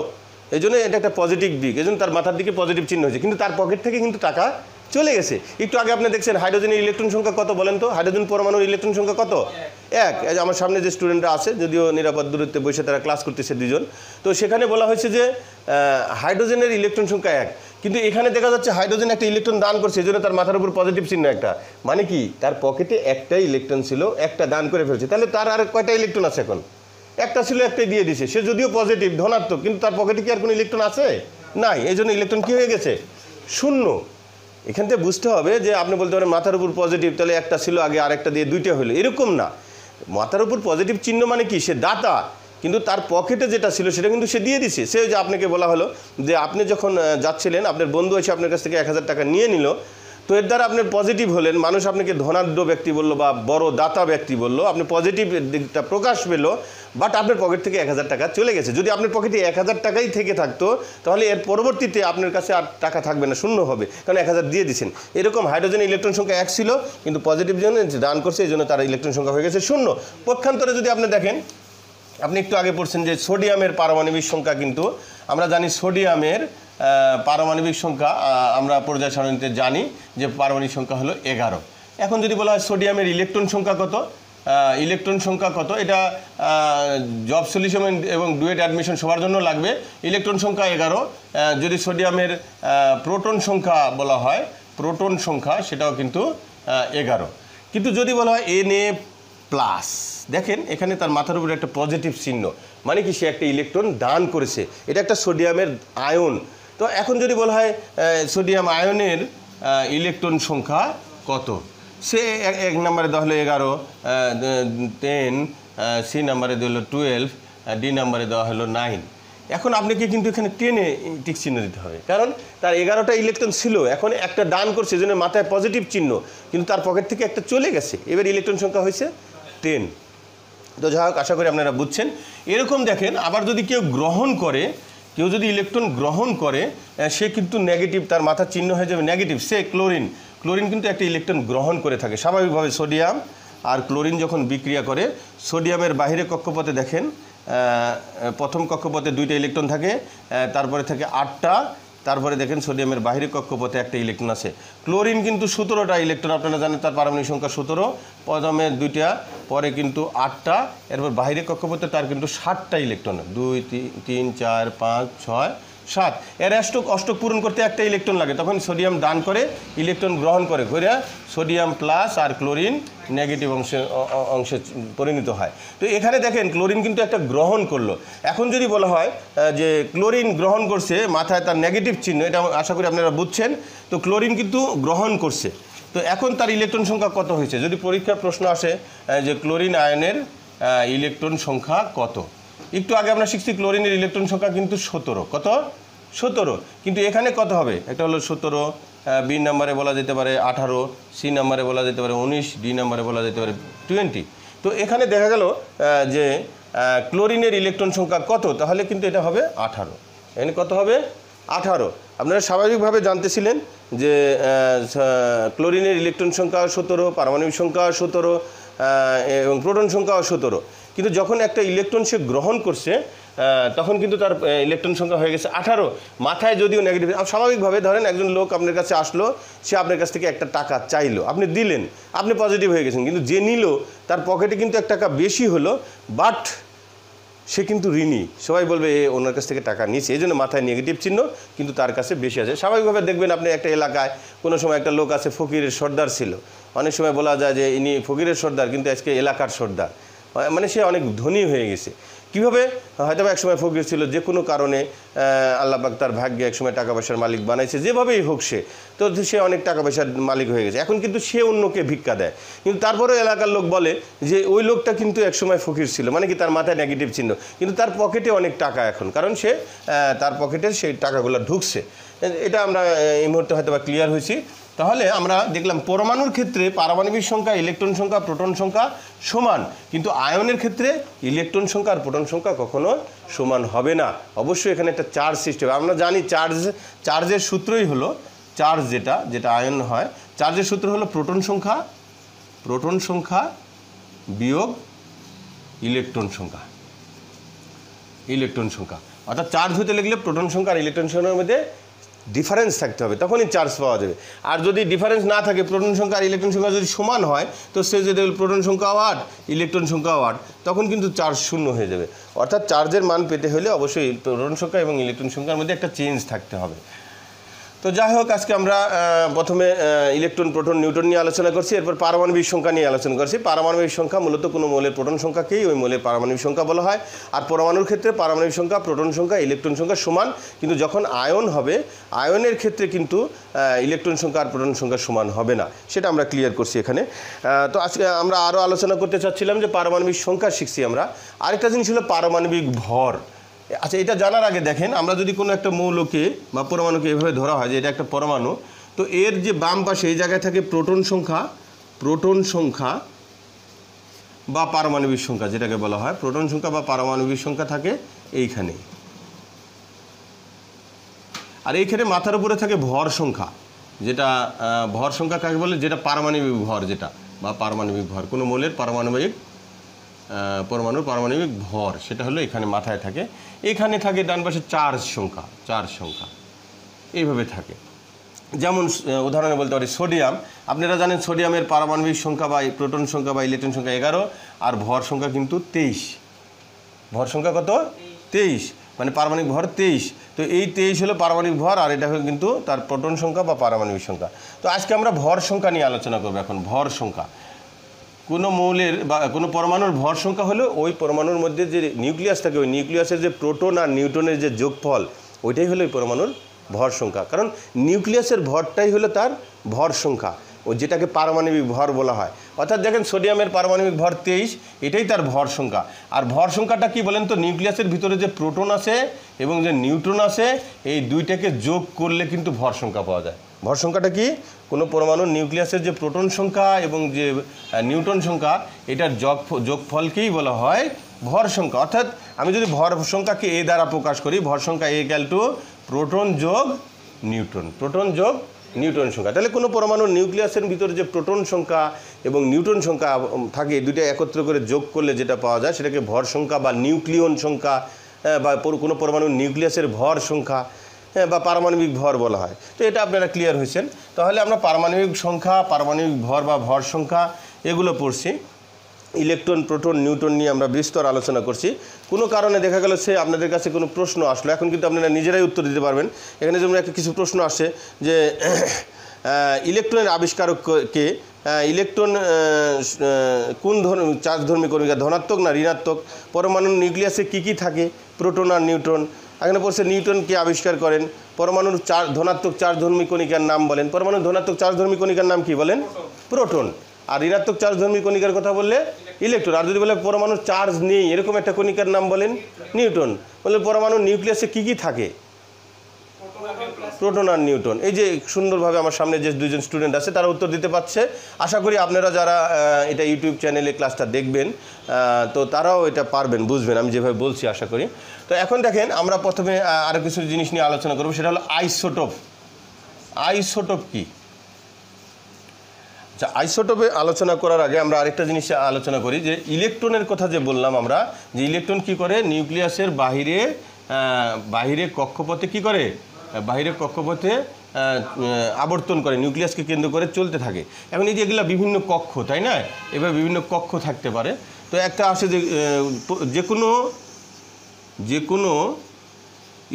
এই জন্য এটা একটা পজিটিভ দিক, এই জন্য তার মাথার দিকে পজিটিভ চিহ্ন হয়েছে, কিন্তু তার পকেট থেকে কিন্তু টাকা চলে গেছে। একটু আগে আপনি দেখছেন হাইড্রোজেনের ইলেকট্রন সংখ্যা কত বলেন তো, হাইড্রোজেন পরমাণুর ইলেকট্রন সংখ্যা কত, 1। এই যে আমার সামনে যে স্টুডেন্টরা আছে, যদিও নিরাপদ দূরত্বে বসে তারা ক্লাস করতেছে 2 জন, তো সেখানে বলা হয়েছে যে হাইড্রোজেনের ইলেকট্রন সংখ্যা 1, কিন্তু এখানে দেখা যাচ্ছে হাইড্রোজেন একটা ইলেকট্রন দান করছে, এই জন্য তার মাথার উপর পজিটিভ চিহ্ন একটা, মানে কি তার পকেটে একটাই ইলেকট্রন ছিল, একটা দান করে ফেলছে। তাহলে তার আর কয়টা ইলেকট্রন আছে, এখন একটা ছিল, একটাই দিয়ে দিছে। সে যদিও পজিটিভ ধনাত্মক, কিন্তু তার পকেটে কি আর কোনো ইলেকট্রন আছে? নাই। এই জন্য ইলেকট্রন কী হয়ে গেছে, 0। এখান থেকে বুঝতে হবে যে আপনি বলতে পারেন মাথার উপর পজিটিভ, তাহলে একটা ছিল আগে, আরেকটা দিয়ে 2টা হলো, এরকম না। মাথার উপর পজিটিভ চিহ্ন মানে কি, সে দাতা, কিন্তু তার পকেটে যেটা ছিল সেটা কিন্তু সে দিয়ে দিছে। সে যে আপনাকে বলা হলো যে আপনি যখন যাচ্ছিলেন, আপনার বন্ধু এসে আপনার কাছ থেকে 1000 টাকা নিয়ে নিল, তো এর দ্বারা আপনি পজিটিভ হলেন, মানুষ আপনাকে ধনাঢ্য ব্যক্তি বললো বা বড় দাতা ব্যক্তি বললো, আপনি পজিটিভ দিকটা প্রকাশ পেলো, বাট আপনার পকেট থেকে 1000 টাকা চলে গেছে। যদি আপনার পকেটে 1000 টাকাই থেকে থাকতো, তাহলে এর পরবর্তীতে আপনার কাছে আর টাকা থাকবে না, 0 হবে, কারণ 1000 দিয়ে দিচ্ছেন। এরকম হাইড্রোজেনের ইলেকট্রন সংখ্যা 1 ছিল, কিন্তু পজিটিভ জন্য দান করছে, এই জন্য তার ইলেকট্রন সংখ্যা হয়ে গেছে 0। পক্ষান্তরে যদি আপনি দেখেন, আপনি একটু আগে পড়ছেন যে সোডিয়ামের পারমাণবিক সংখ্যা, কিন্তু আমরা জানি সোডিয়ামের পারমাণবিক সংখ্যা আমরা পর্যায় সারণীতে জানি যে পারমাণবিক সংখ্যা হলো 11। এখন যদি বলা হয় সোডিয়ামের ইলেকট্রন সংখ্যা কত, এটা জব সলিউশন এবং ডুয়েট অ্যাডমিশন সবার জন্য লাগবে। ইলেকট্রন সংখ্যা 11। যদি সোডিয়ামের প্রোটন সংখ্যা বলা হয়, প্রোটন সংখ্যা সেটাও কিন্তু 11। কিন্তু যদি বলা হয় Na+, দেখেন এখানে তার মাথার উপরে একটা পজিটিভ চিহ্ন, মানে কি সে একটা ইলেকট্রন দান করেছে, এটা একটা সোডিয়ামের আয়ন। তো এখন যদি বলা হয় সোডিয়াম আয়নের ইলেকট্রন সংখ্যা কত, সে 1 নম্বরে দেওয়া হলো 11, 10, C নাম্বারে দেওয়া হলো 12, D নাম্বারে দেওয়া হলো 9। এখন আপনাকে কিন্তু এখানে 10-এ টিক চিহ্ন দিতে হবে, কারণ তার 11টা ইলেকট্রন ছিল, এখন একটা দান করছে, এই জন্য মাথায় পজিটিভ চিহ্ন, কিন্তু তার পকেট থেকে একটা চলে গেছে, এবার ইলেকট্রন সংখ্যা হয়েছে 10। তো যাই হোক, আশা করি আপনারা বুঝছেন। এরকম দেখেন, আবার যদি কেউ যদি ইলেকট্রন গ্রহণ করে, সে কিন্তু নেগেটিভ, তার মাথার চিহ্ন হয়ে যাবে নেগেটিভ। সে ক্লোরিন কিন্তু একটা ইলেকট্রন গ্রহণ করে থাকে স্বাভাবিকভাবে। সোডিয়াম আর ক্লোরিন যখন বিক্রিয়া করে, সোডিয়ামের বাইরে কক্ষপথে দেখেন প্রথম কক্ষপথে 2টা ইলেকট্রন থাকে, তারপরে থাকে 8টা, তারপরে দেখেন সোডিয়ামের বাহিরে কক্ষপথে একটা ইলেকট্রন আছে। ক্লোরিন কিন্তু 17টা ইলেকট্রন, আপনারা জানেন তার পারমাণবিক সংখ্যা 17, প্রথমে 2টা, পরে কিন্তু 8টা, এরপর বাহিরে কক্ষপথে তার কিন্তু 7টা ইলেকট্রন, 2 3 4 5 6 7। এর অষ্টক পূরণ করতে একটা ইলেকট্রন লাগে, তখন সোডিয়াম দান করে ইলেকট্রন গ্রহণ করে সোডিয়াম প্লাস আর ক্লোরিন নেগেটিভ অংশে পরিণত হয়। তো এখানে দেখেন ক্লোরিন কিন্তু একটা গ্রহণ করলো। এখন যদি বলা হয় যে ক্লোরিন গ্রহণ করছে, মাথায় তার নেগেটিভ চিহ্ন, এটা আশা করি আপনারা বুঝছেন। তো ক্লোরিন কিন্তু গ্রহণ করছে, তো এখন তার ইলেকট্রন সংখ্যা কত হয়েছে? যদি পরীক্ষার প্রশ্ন আসে যে ক্লোরিন আয়নের ইলেকট্রন সংখ্যা কত, একটু আগে আমরা শিখছি ক্লোরিনের ইলেকট্রন সংখ্যা কিন্তু 17। কত? 17। কিন্তু এখানে কত হবে? একটা হলো 17, বি নাম্বারে বলা যেতে পারে 18, সি নাম্বারে বলা যেতে পারে 19, ডি নাম্বারে বলা যেতে পারে 20। তো এখানে দেখা গেল যে ক্লোরিনের ইলেকট্রন সংখ্যা কত, তাহলে কিন্তু এটা হবে 18। এখানে কত হবে? 18। আপনারা স্বাভাবিকভাবে জানতেছিলেন যে ক্লোরিনের ইলেকট্রন সংখ্যা 17, পারমাণবিক সংখ্যা 17 এবং প্রোটন সংখ্যাও 17। কিন্তু যখন একটা ইলেকট্রন সে গ্রহণ করছে তখন কিন্তু তার ইলেকট্রন সংখ্যা হয়ে গেছে 18। মাথায় যদিও নেগেটিভ, স্বাভাবিকভাবে ধরেন একজন লোক আপনার কাছে আসলো, সে আপনার কাছ থেকে একটা টাকা চাইলো, আপনি দিলেন, আপনি পজিটিভ হয়ে গেছেন, কিন্তু যে নিল তার পকেটে কিন্তু 1 টাকা বেশি হলো, বাট সে কিন্তু ঋণী। সবাই বলবে ওনার কাছ থেকে টাকা নিয়েছে, এই জন্য মাথায় নেগেটিভ চিহ্ন, কিন্তু তার কাছে বেশি আছে। স্বাভাবিকভাবে দেখবেন আপনি একটা এলাকায় কোনো সময় একটা লোক আছে ফকিরের সর্দার ছিল, অনেক সময় বলা যায় যে ইনি ফকিরের সর্দার কিন্তু আজকে এলাকার সর্দার, মানে সে অনেক ধনী হয়ে গেছে। কীভাবে? হয়তো এক সময় ফকির ছিল, যে কোনো কারণে আল্লাহ পাক তার ভাগ্যে একসময় টাকা পয়সার মালিক বানাইছে, যেভাবেই হোক তো সে অনেক টাকা পয়সার মালিক হয়ে গেছে। এখন কিন্তু সে অন্যকে ভিক্ষা দেয়, কিন্তু তারপরেও এলাকার লোক বলে যে ওই লোকটা কিন্তু একসময় ফকির ছিল, মানে কি তার মাথায় নেগেটিভ চিহ্ন, কিন্তু তার পকেটে অনেক টাকা এখন, কারণ সে তার পকেটে সেই টাকাগুলো ঢুকছে। এটা আমরা এই মুহূর্তে হয়তো বা ক্লিয়ার হয়েছি। তাহলে আমরা দেখলাম পরমাণুর ক্ষেত্রে পারমাণবিক সংখ্যা, ইলেকট্রন সংখ্যা, প্রোটন সংখ্যা সমান, কিন্তু আয়নের ক্ষেত্রে ইলেকট্রন সংখ্যা আর প্রোটন সংখ্যা কখনো সমান হবে না। অবশ্যই এখানে একটা চার্জ সৃষ্টি হবে। আমরা জানি চার্জের সূত্রই হলো, চার্জ যেটা আয়ন হয়, চার্জের সূত্র হলো প্রোটন সংখ্যা বিয়োগ ইলেকট্রন সংখ্যা। অর্থাৎ চার্জ হতে লাগলে প্রোটন সংখ্যা আর ইলেকট্রন সংখ্যার মধ্যে ডিফারেন্স থাকতে হবে, তখনই চার্জ পাওয়া যাবে। আর যদি ডিফারেন্স না থাকে, প্রোটন সংখ্যা আর ইলেকট্রন সংখ্যা যদি সমান হয়, তো সে যদি প্রোটন সংখ্যাও 8, ইলেকট্রন সংখ্যাও 8, তখন কিন্তু চার্জ শূন্য হয়ে যাবে। অর্থাৎ চার্জের মান পেতে হলে অবশ্যই প্রোটন সংখ্যা এবং ইলেকট্রন সংখ্যার মধ্যে একটা চেঞ্জ থাকতে হবে। তো যাই হোক, আজকে আমরা প্রথমে ইলেকট্রন, প্রোটন, নিউট্রন নিয়ে আলোচনা করছি, এরপর পারমাণবিক সংখ্যা নিয়ে আলোচনা করছি। পারমাণবিক সংখ্যা মূলত কোনো মৌলের প্রোটন সংখ্যাকেই ওই মৌলের পারমাণবিক সংখ্যা বলা হয়। আর পরমাণুর ক্ষেত্রে পারমাণবিক সংখ্যা, প্রোটন সংখ্যা, ইলেকট্রন সংখ্যা সমান, কিন্তু যখন আয়ন হবে, আয়নের ক্ষেত্রে কিন্তু ইলেকট্রন সংখ্যা আর প্রোটন সংখ্যা সমান হবে না, সেটা আমরা ক্লিয়ার করছি এখানে। তো আজকে আমরা আরও আলোচনা করতে চাচ্ছিলাম যে পারমাণবিক সংখ্যা শিখছি আমরা, আরেকটা জিনিস হলো পারমাণবিক ভর। আচ্ছা, এটা জানার আগে দেখেন, আমরা যদি কোনো একটা মৌলকে বা পরমাণুকে এভাবে ধরা হয় যে এটা একটা পরমাণু, তো এর যে বাম পাশে এই জায়গায় থাকে প্রোটন সংখ্যা বা পারমাণবিক সংখ্যা, যেটাকে বলা হয় প্রোটন সংখ্যা বা পারমাণবিক সংখ্যা থাকে এইখানে। আর এইখানে মাথার উপরে থাকে ভর সংখ্যা, যেটা ভর সংখ্যা কাকে বলে, যেটা পারমাণবিক ভর, যেটা বা পারমাণবিক ভর, কোনো মৌলের পরমাণুর পারমাণবিক ভর, সেটা হলো এখানে মাথায় থাকে। এখানে থাকে ডান পাশে চার্জ সংখ্যা এইভাবে থাকে। যেমন উদাহরণে বলতে পারি সোডিয়াম, আপনারা জানেন সোডিয়ামের পারমাণবিক সংখ্যা বা প্রোটন সংখ্যা বা ইলেকট্রন সংখ্যা 11, আর ভর সংখ্যা কিন্তু 23। ভর সংখ্যা কত? 23, মানে পারমাণবিক ভর 23। তো এই 23 হলো পারমাণবিক ভর, আর এটা হলো কিন্তু তার প্রোটন সংখ্যা বা পারমাণবিক সংখ্যা। তো আজকে আমরা ভর সংখ্যা নিয়ে আলোচনা করবো। এখন ভর সংখ্যা, কোনো মৌলের বা কোনো পরমাণুর ভর সংখ্যা হলো ওই পরমাণুর মধ্যে যে নিউক্লিয়াস থাকে, ওই নিউক্লিয়াসের যে প্রোটন আর নিউট্রনের যে যোগফল, ওইটাই হলো ওই পরমাণুর ভর সংখ্যা। কারণ নিউক্লিয়াসের ভরটাই হলো তার ভর সংখ্যা, ও যেটাকে পারমাণবিক ভর বলা হয়। অর্থাৎ দেখেন সোডিয়ামের পারমাণবিক ভর 23, এটাই তার ভর সংখ্যা। আর ভর সংখ্যাটা কি বলেন তো, নিউক্লিয়াসের ভিতরে যে প্রোটন আছে এবং যে নিউট্রন আছে, এই দুইটাকে যোগ করলে কিন্তু ভর সংখ্যা পাওয়া যায়। ভর সংখ্যাটা কি? কোনো পরমাণুর নিউক্লিয়াসের যে প্রোটন সংখ্যা এবং যে নিউট্রন সংখ্যা, এটার যোগফলকেই বলা হয় ভর সংখ্যা। অর্থাৎ আমি যদি ভর সংখ্যাকে এ দ্বারা প্রকাশ করি, ভর সংখ্যা = প্রোটন যোগ নিউট্রন সংখ্যা, তাহলে কোনো পরমাণুর নিউক্লিয়াসের ভিতরে যে প্রোটন সংখ্যা এবং নিউট্রন সংখ্যা থাকে, দুইটা একত্র করে যোগ করলে যেটা পাওয়া যায় সেটাকে ভর সংখ্যা বা নিউক্লিয়ন সংখ্যা, বা কোনো পরমাণুর নিউক্লিয়াসের ভর সংখ্যা। হ্যাঁ, বা পারমাণবিক ভর বলা হয়। তো এটা আপনারা ক্লিয়ার হয়েছেন। তাহলে আমরা পারমাণবিক সংখ্যা, পারমাণবিক ভর বা ভর সংখ্যা এগুলো পড়ছি। ইলেকট্রন, প্রোটন, নিউট্রন নিয়ে আমরা বিস্তর আলোচনা করছি। কোনো কারণে দেখা গেল সে আপনাদের কাছে কোনো প্রশ্ন আসলো, এখন কিন্তু আপনারা নিজেরাই উত্তর দিতে পারবেন। এখানে যেমন একটা কিছু প্রশ্ন আসছে যে ইলেকট্রনের আবিষ্কারক কে, ইলেকট্রন কোন চার্জধর্মী কণিকা, ধনাত্মক না ঋণাত্মক, পরমাণুর নিউক্লিয়াসে কী কী থাকে, প্রোটন আর নিউট্রন। এখানে পড়ছে নিউটন কে আবিষ্কার করেন, পরমাণুর ধনাত্মক চার্জধর্মী কণিকার নাম বলেন। পরমাণুর ধনাত্মক চার্জধর্মী কণিকার নাম কি বলেন? প্রোটন। আর ঋণাত্মক চার্জধর্মী কণিকার কথা বললে ইলেকট্রন। আর যদি বলে পরমাণুর চার্জ নেই এরকম একটা কণিকার নাম বলেন নিউটন। বলে পরমাণুর নিউক্লিয়াসে কী কী থাকে, প্রোটন আর নিউটন। এই যে সুন্দরভাবে আমার সামনে যে দুজন স্টুডেন্ট আছে তারা উত্তর দিতে পারছে। আশা করি আপনারা যারা এটা ইউটিউব চ্যানেলে ক্লাসটা দেখবেন তো তারাও এটা পারবেন, বুঝবেন আমি যেভাবে বলছি, আশা করি। তো এখন দেখেন আমরা প্রথমে আরও কিছু জিনিস নিয়ে আলোচনা করব, সেটা হলো আইসোটোপ। আইসোটোপ কি? আচ্ছা, আইসোটোপে আলোচনা করার আগে আমরা আরেকটা জিনিস আলোচনা করি, যে ইলেকট্রনের কথা যে বললাম আমরা, যে ইলেকট্রন কি করে নিউক্লিয়াসের বাহিরে কক্ষপথে কি করে, বাহিরে কক্ষপথে আবর্তন করে, নিউক্লিয়াসকে কেন্দ্র করে চলতে থাকে। এখন এই যে এগুলো বিভিন্ন কক্ষ, তাই না? এবার বিভিন্ন কক্ষ থাকতে পারে। তো একটা আসে যে কোনো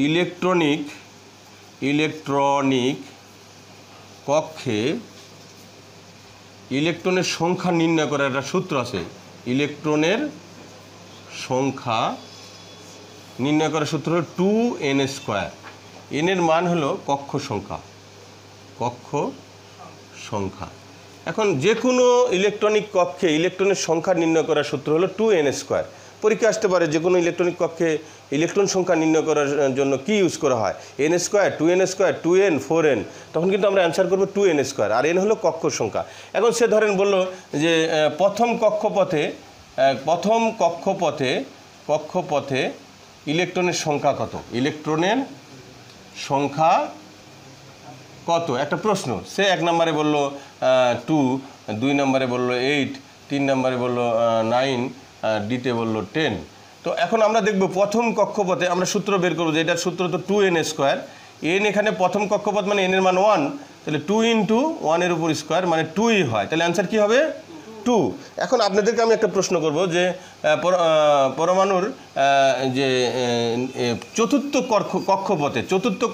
ইলেকট্রনিক কক্ষে ইলেকট্রনের সংখ্যা নির্ণয় করার একটা সূত্র আছে। ইলেকট্রনের সংখ্যা নির্ণয় করার সূত্র হলো 2n²। এনের মান হলো কক্ষ সংখ্যা। এখন যে কোনো ইলেকট্রনিক কক্ষে ইলেকট্রনের সংখ্যা নির্ণয় করার সূত্র হলো 2n²। পরীক্ষা আসতে পারে যে কোনো ইলেকট্রনিক কক্ষে ইলেকট্রন সংখ্যা নির্ণয় করার জন্য কি ইউজ করা হয়, n², 2n², 2n, 4n। তখন কিন্তু আমরা অ্যান্সার করবো 2n²। আর n হলো কক্ষ সংখ্যা। এখন সে ধরেন বলল যে প্রথম কক্ষপথে ইলেকট্রনের সংখ্যা কত, ইলেকট্রনের সংখ্যা কত, একটা প্রশ্ন। সে 1 নম্বরে বলল 2, 2 নম্বরে বলল 8, 3 নম্বরে বলল 9, ডিতে বলল 10। তো এখন আমরা দেখব প্রথম কক্ষপথে আমরা সূত্র বের করবো, যে এটার সূত্র তো 2n²। n এখানে প্রথম কক্ষপথ মানে n এর মান 1, তাহলে 2 × 1 এর উপর স্কোয়ার মানে 2ই হয়, তাহলে অ্যান্সার কী হবে? 2। এখন আপনাদেরকে আমি একটা প্রশ্ন করব, যে পরমাণুর যে চতুর্থ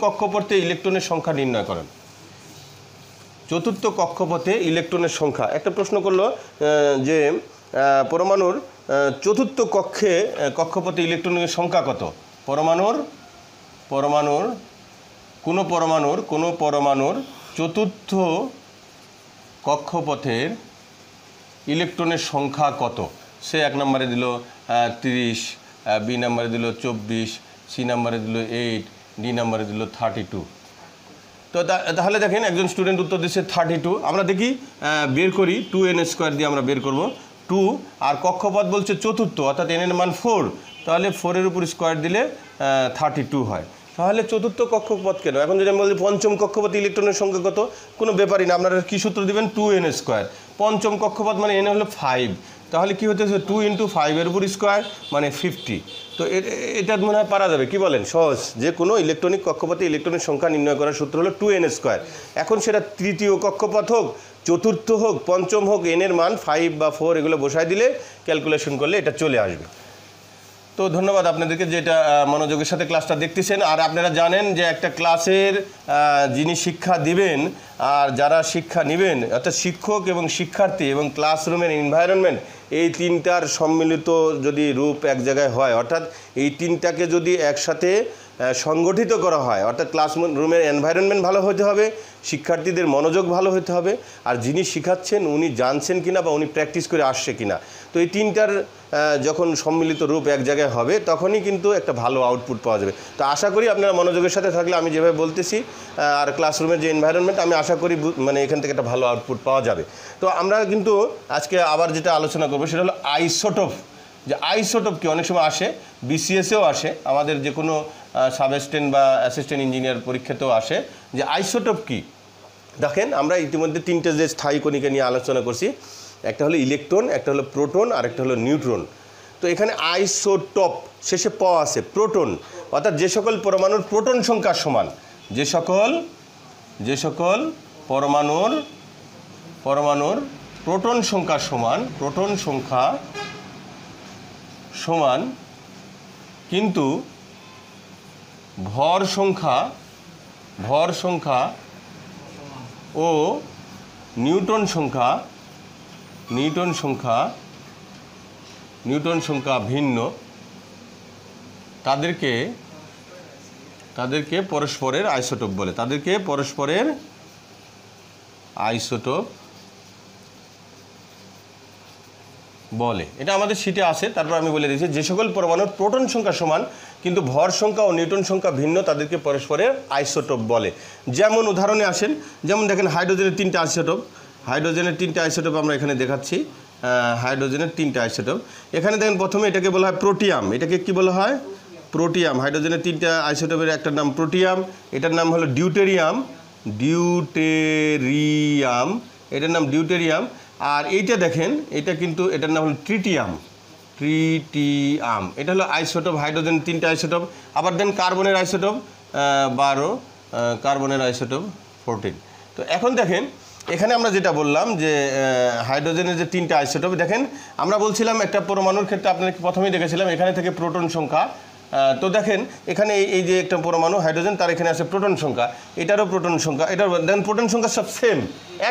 কক্ষপথে ইলেকট্রনের সংখ্যা নির্ণয় করেন। চতুর্থ কক্ষপথে ইলেকট্রনের সংখ্যা, একটা প্রশ্ন করলো যে পরমাণুর চতুর্থ কক্ষপথে ইলেকট্রনের সংখ্যা কত। কোনো পরমাণুর চতুর্থ কক্ষপথের ইলেকট্রনের সংখ্যা কত। সে 1 নম্বরে দিল 30, বি নম্বরে দিল 24, সি নম্বরে দিল 8, ডি নম্বরে দিল 32। তো তাহলে দেখেন একজন স্টুডেন্ট উত্তর দিচ্ছে 32। আমরা দেখি বের করি, 2n² দিয়ে আমরা বের করব 2, আর কক্ষপথ বলছে চতুর্থ, অর্থাৎ n এর মান 4, তাহলে 4 এর উপর স্কোয়ার দিলে 32 হয়। তাহলে চতুর্থ কক্ষপথ কেন? এখন যদি আমি বলি পঞ্চম কক্ষপথে ইলেকট্রনের সংখ্যা কত, কোনো ব্যাপারই না, আপনারা কী সূত্র দেবেন? 2n²। পঞ্চম কক্ষপথ মানে n হলো 5, তাহলে কী হতেছে 2 × 5 এর উপর স্কোয়ার মানে 50। তো এটা মনে হয় পারা যাবে, কি বলেন? সহজ। যে কোনো ইলেকট্রনিক কক্ষপথে ইলেকট্রনের সংখ্যা নির্ণয় করার সূত্র হলো 2n²। এখন সেটা তৃতীয় কক্ষপথ হোক, চতুর্থ হোক, পঞ্চম হোক, n এর মান 5 বা 4 এগুলো বসায় দিলে ক্যালকুলেশন করলে এটা চলে আসবে। তো ধন্যবাদ আপনাদেরকে যে এটা মনোযোগের সাথে ক্লাসটা দেখতেছেন। আর আপনারা জানেন যে একটা ক্লাসের যিনি শিক্ষা দিবেন আর যারা শিক্ষা নেবেন, অর্থাৎ শিক্ষক এবং শিক্ষার্থী এবং ক্লাসরুমের এনভায়রনমেন্ট, এই তিনটার সম্মিলিত যদি রূপ এক জায়গায় হয়, অর্থাৎ এই তিনটাকে যদি একসাথে সংগঠিত করা হয়, অর্থাৎ ক্লাসরুমের এনভায়রনমেন্ট ভালো হতে হবে, শিক্ষার্থীদের মনোযোগ ভালো হতে হবে, আর যিনি শিখাচ্ছেন উনি জানছেন কিনা বা উনি প্র্যাকটিস করে আসছে কিনা। তো এই তিনটার যখন সম্মিলিত রূপ এক জায়গায় হবে তখনই কিন্তু একটা ভালো আউটপুট পাওয়া যাবে। তো আশা করি আপনারা মনোযোগের সাথে থাকলে আমি যেভাবে বলতেছি আর ক্লাসরুমের যে এনভায়রনমেন্ট, আমি আশা করি মানে এখান থেকে একটা ভালো আউটপুট পাওয়া যাবে। তো আমরা কিন্তু আজকে আবার যেটা আলোচনা করবো সেটা হলো আইসোটোপ। যে আইসোটোপ কি অনেক সময় আসে, বিসিএসেও আসে, আমাদের যে কোনো সাব অ্যাসিস্ট্যান্ট বা অ্যাসিস্ট্যান্ট ইঞ্জিনিয়ার পরীক্ষাতেও আসে, যে আইসোটোপ কি। দেখেন আমরা ইতিমধ্যে তিনটে যে স্থায়ী কণিকা নিয়ে আলোচনা করছি, একটা হলো ইলেকট্রন, একটা হলো প্রোটন, আর একটা হলো নিউট্রন। তো এখানে আইসোটোপ শেষে প আছে, প্রোটন, অর্থাৎ যে সকল পরমাণুর প্রোটন সংখ্যা সমান, যে সকল পরমাণুর প্রোটন সংখ্যা সমান কিন্তু ভর সংখ্যা ও নিউটন সংখ্যা ভিন্ন, তাদেরকে পরস্পরের আইসোটোপ বলে। এটা আমাদের শীটে আছে। তারপর আমি বলে দিয়েছি যে সকল পরমাণুর প্রোটন সংখ্যা সমান কিন্তু ভর সংখ্যা ও নিউটন সংখ্যা ভিন্ন, তাদেরকে পরস্পরের আইসোটোপ বলে। যেমন উদাহরণে আসেন, যেমন দেখেন হাইড্রোজেনের 3টে আইসোটোপ আমরা এখানে দেখাচ্ছি। হাইড্রোজেনের 3টে আইসোটোপ এখানে দেখেন। প্রথমে এটাকে বলা হয় প্রোটিয়াম। এটাকে কি বলা হয়? প্রোটিয়াম। হাইড্রোজেনের 3টে আইসোটোপের একটার নাম প্রোটিয়াম, এটার নাম হলো ডিউটেরিয়াম। এটার নাম ডিউটেরিয়াম। আর এইটা দেখেন, এটা কিন্তু এটার নাম হলো ট্রিটিয়াম। এটা হলো আইসোটোপ, হাইড্রোজেন 3টে আইসোটোপ। আবার দেন কার্বনের আইসোটোপ 12, কার্বনের আইসোটোপ 14। তো এখন দেখেন এখানে আমরা যেটা বললাম যে হাইড্রোজেনের যে 3টে আইসোটোপ, দেখেন আমরা বলছিলাম একটা পরমাণুর ক্ষেত্রে আপনাকে প্রথমেই দেখেছিলাম এখানে থেকে প্রোটন সংখ্যা। তো দেখেন এখানে এই যে একটা পরমাণু হাইড্রোজেন, তার এখানে আছে প্রোটন সংখ্যা, এটারও প্রোটন সংখ্যা, এটার দেখেন প্রোটন সংখ্যা সব সেম,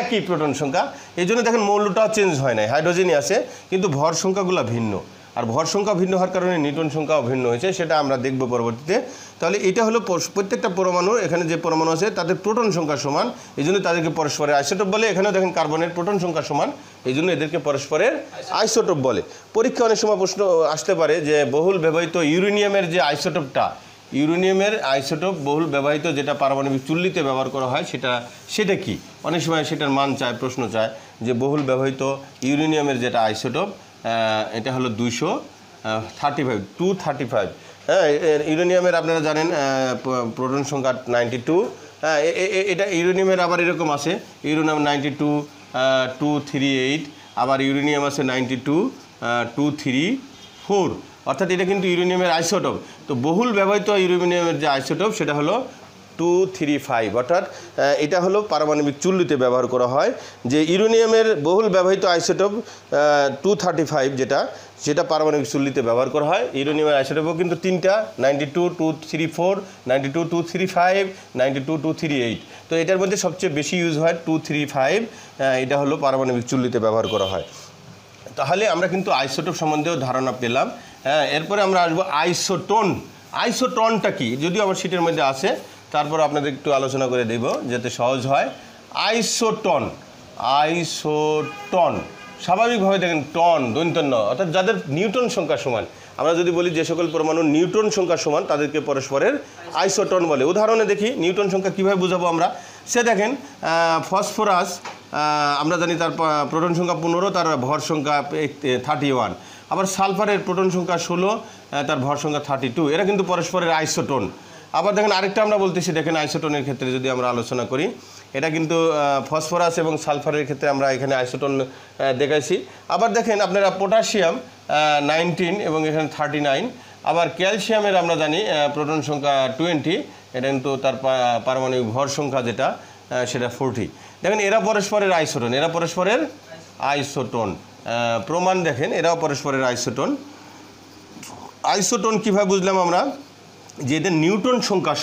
একই প্রোটন সংখ্যা। এই জন্য দেখেন মৌলটাও চেঞ্জ হয় নাই, হাইড্রোজেনই আছে, কিন্তু ভর সংখ্যাগুলো ভিন্ন। আর ভর সংখ্যা ভিন্ন হওয়ার কারণে নিউটন সংখ্যাও ভিন্ন হয়েছে, সেটা আমরা দেখব পরবর্তীতে। তাহলে এটা হলো প্রত্যেকটা পরমাণুর, এখানে যে পরমাণু আছে তাদের প্রোটন সংখ্যা সমান, এই জন্য তাদেরকে পরস্পরের আইসোটোপ বলে। এখানেও দেখেন কার্বনের প্রোটন সংখ্যা সমান, এই জন্য এদেরকে পরস্পরের আইসোটোপ বলে। পরীক্ষা অনেক সময় প্রশ্ন আসতে পারে যে বহুল ব্যবহৃত ইউরেনিয়ামের যে আইসোটোপটা, বহুল ব্যবহৃত যেটা পারমাণবিক চুল্লিতে ব্যবহার করা হয়, সেটা কি? অনেক সময় সেটার মান চায়, প্রশ্ন চায় যে বহুল ব্যবহৃত ইউরেনিয়ামের যেটা আইসোটোপ, এটা হলো 235। হ্যাঁ, ইউরেনিয়ামের আপনারা জানেন প্রোটন সংখ্যা 92। হ্যাঁ, এটা ইউরেনিয়ামের আবার এরকম আছে, ইউরেনিয়াম 92, 238, আবার ইউরেনিয়াম আছে 92, 234। অর্থাৎ এটা কিন্তু ইউরেনিয়ামের আইসোটোপ। তো বহুল ব্যবহৃত ইউরেনিয়ামের যে আইসোটোপ সেটা হলো 235। অর্থাৎ এটা হলো পারমাণবিক চুল্লিতে ব্যবহার করা হয়। যে ইউরেনিয়ামের বহুল ব্যবহৃত আইসোটোপ 235, যেটা পারমাণবিক চুল্লিতে ব্যবহার করা হয়। ইউরেনিয়ামের আইসোটোপও কিন্তু 3টা, 92, 234, 92, 235, 92, 238। তো এটার মধ্যে সবচেয়ে বেশি ইউজ হয় 235, এটা হলো পারমাণবিক চুল্লিতে ব্যবহার করা হয়। তাহলে আমরা কিন্তু আইসোটোপ সম্বন্ধেও ধারণা পেলাম। হ্যাঁ, এরপরে আমরা আসবো আইসোটোন। আইসোটোনটা কি? যদিও আমার শীটের মধ্যে আছে, তারপর আপনাদের একটু আলোচনা করে দেব যাতে সহজ হয়। আইসোটোন স্বাভাবিকভাবে দেখেন টন দৈন্তন্য, অর্থাৎ যাদের নিউটন সংখ্যা সমান। আমরা যদি বলি যে সকল পরমাণুর নিউটন সংখ্যা সমান তাদেরকে পরস্পরের আইসোটোন বলে। উদাহরণে দেখি নিউটন সংখ্যা কীভাবে বোঝাবো আমরা। সে দেখেন ফসফরাস, আমরা জানি তার প্রোটন সংখ্যা 15, তার ভর সংখ্যা 31। আবার সালফারের প্রোটন সংখ্যা 16, তার ভর সংখ্যা 32। এরা কিন্তু পরস্পরের আইসোটোন। আবার দেখেন আরেকটা আমরা বলতেছি, দেখেন আইসোটোনের ক্ষেত্রে যদি আমরা আলোচনা করি, এটা কিন্তু ফসফরাস এবং সালফারের ক্ষেত্রে আমরা এখানে আইসোটোন দেখাইছি। আবার দেখেন আপনারা পটাশিয়াম 19 এবং এখানে 39। আবার ক্যালসিয়ামের আমরা জানি প্রোটন সংখ্যা 20, এটা কিন্তু তার পারমাণবিক ভর সংখ্যা যেটা সেটা 40। দেখেন এরা পরস্পরের আইসোটোন। প্রমাণ দেখেন এরাও পরস্পরের আইসোটোন কীভাবে বুঝলাম আমরা? যে এদের নিউটন সংখ্যা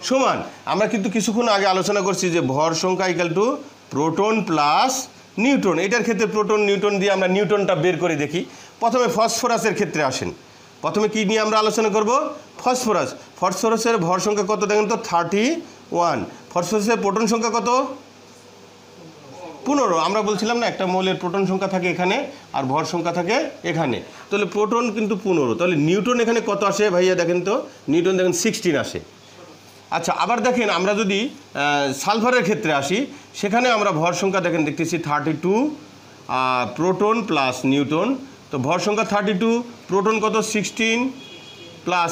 সমান। আমরা কিন্তু কিছুক্ষণ আগে আলোচনা করছি যে ভর সংখ্যা equal to proton plus Newton. এটার ক্ষেত্রে প্রোটন নিউটন দিয়ে আমরা নিউটনটা বের করে দেখি। প্রথমে ফসফরাসের ক্ষেত্রে আসেন। প্রথমে কি নিয়ে আমরা আলোচনা করব? ফসফরাসের ভর সংখ্যা কত দেখেন তো? 31। ফসফরাসের প্রোটন সংখ্যা কত? 15। আমরা বলছিলাম না একটা মৌলের প্রোটন সংখ্যা থাকে এখানে আর ভর সংখ্যা থাকে এখানে, তাহলে প্রোটন কিন্তু 15। তাহলে নিউটন এখানে কত আসে ভাইয়া দেখেন তো? নিউটন দেখেন 16 আসে। আচ্ছা, আবার দেখেন আমরা যদি সালফারের ক্ষেত্রে আসি, সেখানে আমরা ভর সংখ্যা দেখতেছি 32, প্রোটন প্লাস নিউটন। তো ভর সংখ্যা 32, প্রোটন কত? 16 প্লাস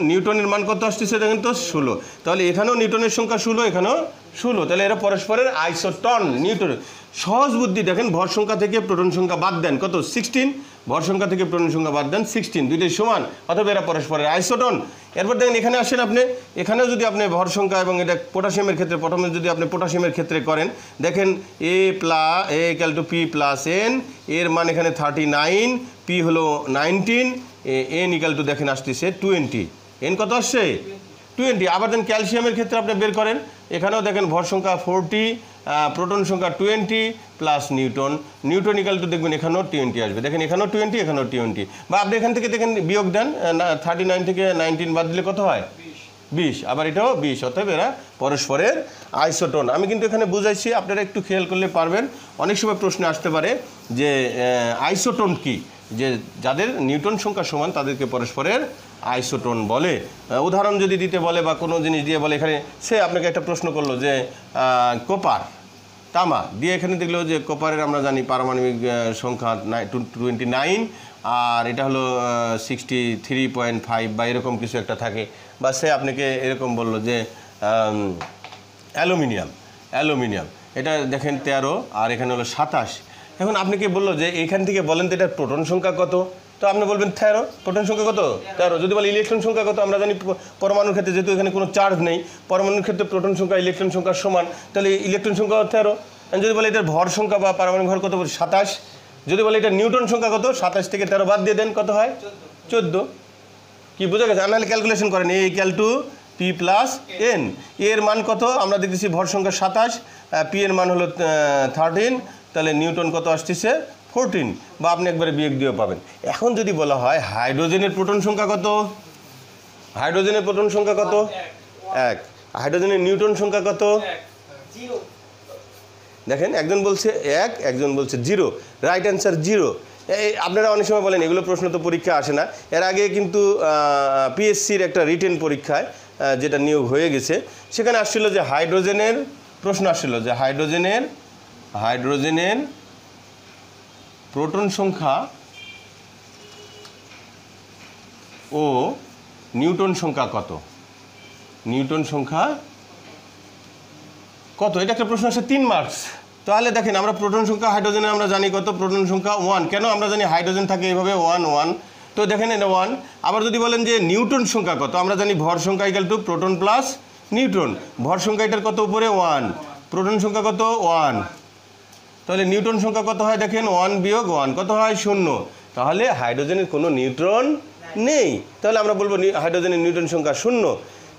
নিউটনের মান কত আসতেছে দেখেন তো? 16। তাহলে এখানেও নিউটনের সংখ্যা 16, এখানেও 16। তাহলে এরা পরস্পরের আইসোটোন। নিউটন সহজ বুদ্ধি দেখেন, ভর সংখ্যা থেকে প্রোটন সংখ্যা বাদ দেন, কত? 16, ভর সংখ্যা থেকে প্রোটন সংখ্যা বাদ দেন 16, দুইটাই সমান, অথবা এরা পরস্পরের আইসোটোন। এরপর দেখেন এখানে আসেন আপনি, এখানেও যদি আপনি ভর সংখ্যা এবং এটা পটাশিয়ামের ক্ষেত্রে, প্রথমে যদি আপনি পটাশিয়ামের ক্ষেত্রে করেন, দেখেন A = P + N, এর মান এখানে 39, P হলো 19, N = দেখেন আসতেছে 20, N কত আসছে 20। আবার দেন ক্যালসিয়ামের ক্ষেত্রে আপনি বের করেন, এখানেও দেখেন ভর সংখ্যা 40, প্রোটন সংখ্যা 20 প্লাস নিউটন, নিউটন = দেখবেন এখানেও 20 আসবে, দেখেন এখানেও 20, এখানেও 20। বা আপনি এখান থেকে দেখেন বিয়োগ দেন, 39 থেকে 19 বাদ দিলে কত হয় 20, আবার এটাও 20, অতএব এরা পরস্পরের আইসোটোন। আমি কিন্তু এখানে বুঝাইছি, আপনারা একটু খেয়াল করলে পারবেন। অনেক সময় প্রশ্ন আসতে পারে যে আইসোটোন কি, যে যাদের নিউটন সংখ্যা সমান তাদেরকে পরস্পরের আইসোটোন বলে। উদাহরণ যদি দিতে বলে বা কোনো জিনিস দিয়ে বলে, এখানে সে আপনাকে একটা প্রশ্ন করলো যে কপার তামা দিয়ে, এখানে দেখলো যে কপারের আমরা জানি পারমাণবিক সংখ্যা 29, আর এটা হলো 63.5 বা এরকম কিছু একটা থাকে। বা সে আপনাকে এরকম বললো যে অ্যালুমিনিয়াম এটা দেখেন 13, আর এখানে হলো 27। এখন আপনাকে বললো যে এখান থেকে বলেন তো এটার প্রোটন সংখ্যা কত, তো আপনি বলবেন 13, প্রোটন সংখ্যা কত 13। যদি বলে ইলেকট্রন সংখ্যা কত, আমরা জানি পরমাণুর ক্ষেত্রে যেহেতু এখানে কোনো চার্জ নেই, পরমাণুর ক্ষেত্রে প্রোটন সংখ্যা ইলেকট্রন সংখ্যার সমান, তাহলে ইলেকট্রন সংখ্যা 13। যদি বলে এটার ভর সংখ্যা বা পারমাণবিক ভর কত, 27। যদি বলে এটা নিউটন সংখ্যা কত, 27 থেকে 13 বাদ দিয়ে দেন, কত হয় 14। কি বোঝা গেছে? নাহলে ক্যালকুলেশন করেন, A = P + N, এর মান কত আমরা দেখতেছি ভর সংখ্যা 27, P এর মান হলো 13, তাহলে নিউটন কত আসতেছে 14, বা আপনি একবারে বিয়োগ দিয়েও পাবেন। এখন যদি বলা হয় হাইড্রোজেনের প্রোটন সংখ্যা কত, হাইড্রোজেনের প্রোটন সংখ্যা কত 1, হাইড্রোজেনের নিউটন সংখ্যা কত 0। দেখেন একজন বলছে 1, একজন বলছে 0, রাইট অ্যান্সার 0। আপনারা অনেক সময় বলেন এগুলো প্রশ্ন তো পরীক্ষা আসে না। এর আগে কিন্তু পিএসসির একটা রিটেন পরীক্ষায় যেটা নিয়োগ হয়ে গেছে, সেখানে আসছিল যে হাইড্রোজেনের প্রশ্ন আসছিল যে হাইড্রোজেনের প্রোটন সংখ্যা ও নিউটন সংখ্যা কত, নিউটন সংখ্যা কত, এটা একটা প্রশ্ন আসে 3 মার্কস। তাহলে দেখেন আমরা প্রোটন সংখ্যা হাইড্রোজেনে আমরা জানি কত, প্রোটন সংখ্যা 1। কেন আমরা জানি হাইড্রোজেন থাকে এইভাবে 1 1, তো দেখেন এটা 1। আবার যদি বলেন যে নিউটন সংখ্যা কত, আমরা জানি ভর সংখ্যা = প্রোটন প্লাস নিউটন, ভর সংখ্যা এটার কত উপরে 1, প্রোটন সংখ্যা কত 1, তাহলে নিউটন সংখ্যা কত হয় দেখেন 1 বিয়োগ 1 কত হয় 0। তাহলে হাইড্রোজেনের কোনো নিউট্রন নেই, তাহলে আমরা বলবো হাইড্রোজেনের নিউটন সংখ্যা 0।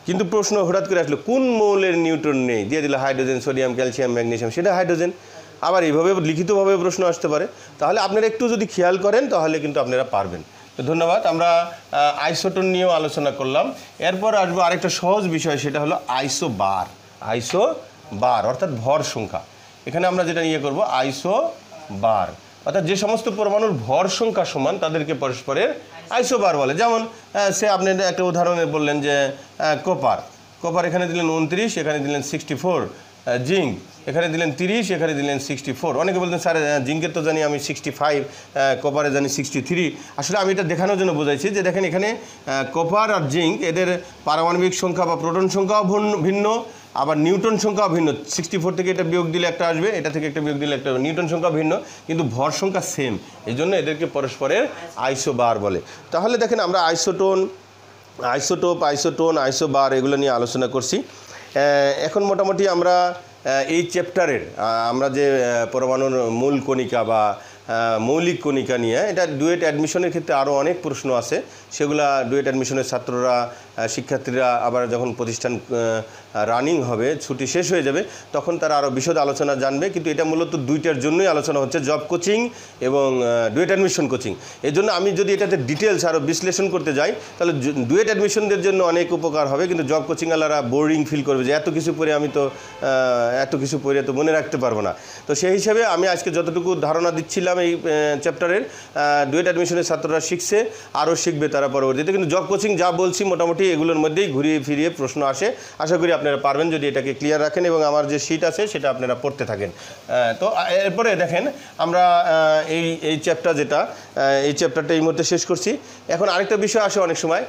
কিন্তু প্রশ্ন হঠাৎ করে আসলো কোন মৌলের নিউট্রন নেই, দিয়ে দিল হাইড্রোজেন, সোডিয়াম, ক্যালসিয়াম, ম্যাগনেসিয়াম, সেটা হাইড্রোজেন। আবার এইভাবে লিখিতভাবে প্রশ্ন আসতে পারে। তাহলে আপনারা একটু যদি খেয়াল করেন তাহলে কিন্তু আপনারা পারবেন। তো ধন্যবাদ। আমরা আইসোটোন নিয়েও আলোচনা করলাম। এরপর আসবো আরেকটা সহজ বিষয়, সেটা হলো আইসোবার। আইসোবার অর্থাৎ ভর সংখ্যা। এখানে আমরা যেটা নিয়ে করব আইসোবার, অর্থাৎ যে সমস্ত পরমাণুর ভর সংখ্যা সমান তাদেরকে পরস্পরের আইসোবার বলে। যেমন সে আপনি একটা উদাহরণে বললেন যে কপার এখানে দিলেন 29, এখানে দিলেন 64, জিঙ্ক এখানে দিলেন 30, এখানে দিলেন 64। অনেকে বলতেন স্যার জিঙ্কের তো জানি আমি 65, কপারে জানি 63। আসলে আমি এটা দেখানোর জন্য বোঝাইছি যে দেখেন এখানে কপার আর জিঙ্ক এদের পারমাণবিক সংখ্যা বা প্রোটন সংখ্যাও ভিন্ন, আবার নিউটন সংখ্যাও ভিন্ন। 64 থেকে এটা বিয়োগ দিলে একটা আসবে, এটা থেকে একটা বিয়োগ দিলে একটা, নিউটন সংখ্যা ভিন্ন কিন্তু ভর সংখ্যা সেম, এই জন্য এদেরকে পরস্পরের আইসোবার বলে। তাহলে দেখেন আমরা আইসোটোন, আইসোবার এগুলো নিয়ে আলোচনা করছি। এখন মোটামুটি আমরা এই চ্যাপ্টারের আমরা যে পরমাণুর মূল কণিকা বা মৌলিক কণিকা নিয়ে, এটা ডুয়েট অ্যাডমিশনের ক্ষেত্রে আরও অনেক প্রশ্ন আছে, সেগুলা ডুয়েট অ্যাডমিশনের ছাত্ররা, শিক্ষার্থীরা আবার যখন প্রতিষ্ঠান রানিং হবে, ছুটি শেষ হয়ে যাবে, তখন তারা আরও বিশদ আলোচনা জানবে। কিন্তু এটা মূলত দুইটার জন্যই আলোচনা হচ্ছে, জব কোচিং এবং ডুয়েট অ্যাডমিশন কোচিং। এই জন্য আমি যদি এটাতে ডিটেলস আরও বিশ্লেষণ করতে যাই তাহলে ডুয়েট অ্যাডমিশনদের জন্য অনেক উপকার হবে, কিন্তু জব কোচিংওয়ালারা বোরিং ফিল করবে যে এত কিছু পড়ে আমি তো মনে রাখতে পারবো না। তো সেই হিসাবে আমি আজকে যতটুকু ধারণা দিচ্ছিলাম এই চ্যাপ্টারের, ডুয়েট অ্যাডমিশনের ছাত্ররা শিখছে, আরও শিখবে তারা পরবর্তীতে। কিন্তু জব কোচিং যা বলছি মোটামুটি এগুলোর মধ্যেই ঘুরিয়ে ফিরিয়ে প্রশ্ন আসে। আশা করি আপনারা পারবেন যদি এটাকে ক্লিয়ার রাখেন এবং আমার যে শিট আছে সেটা আপনারা পড়তে থাকেন। তো এরপরে দেখেন আমরা এই চ্যাপ্টারটা এই মুহূর্তে শেষ করছি। এখন আরেকটা বিষয় আসে অনেক সময়,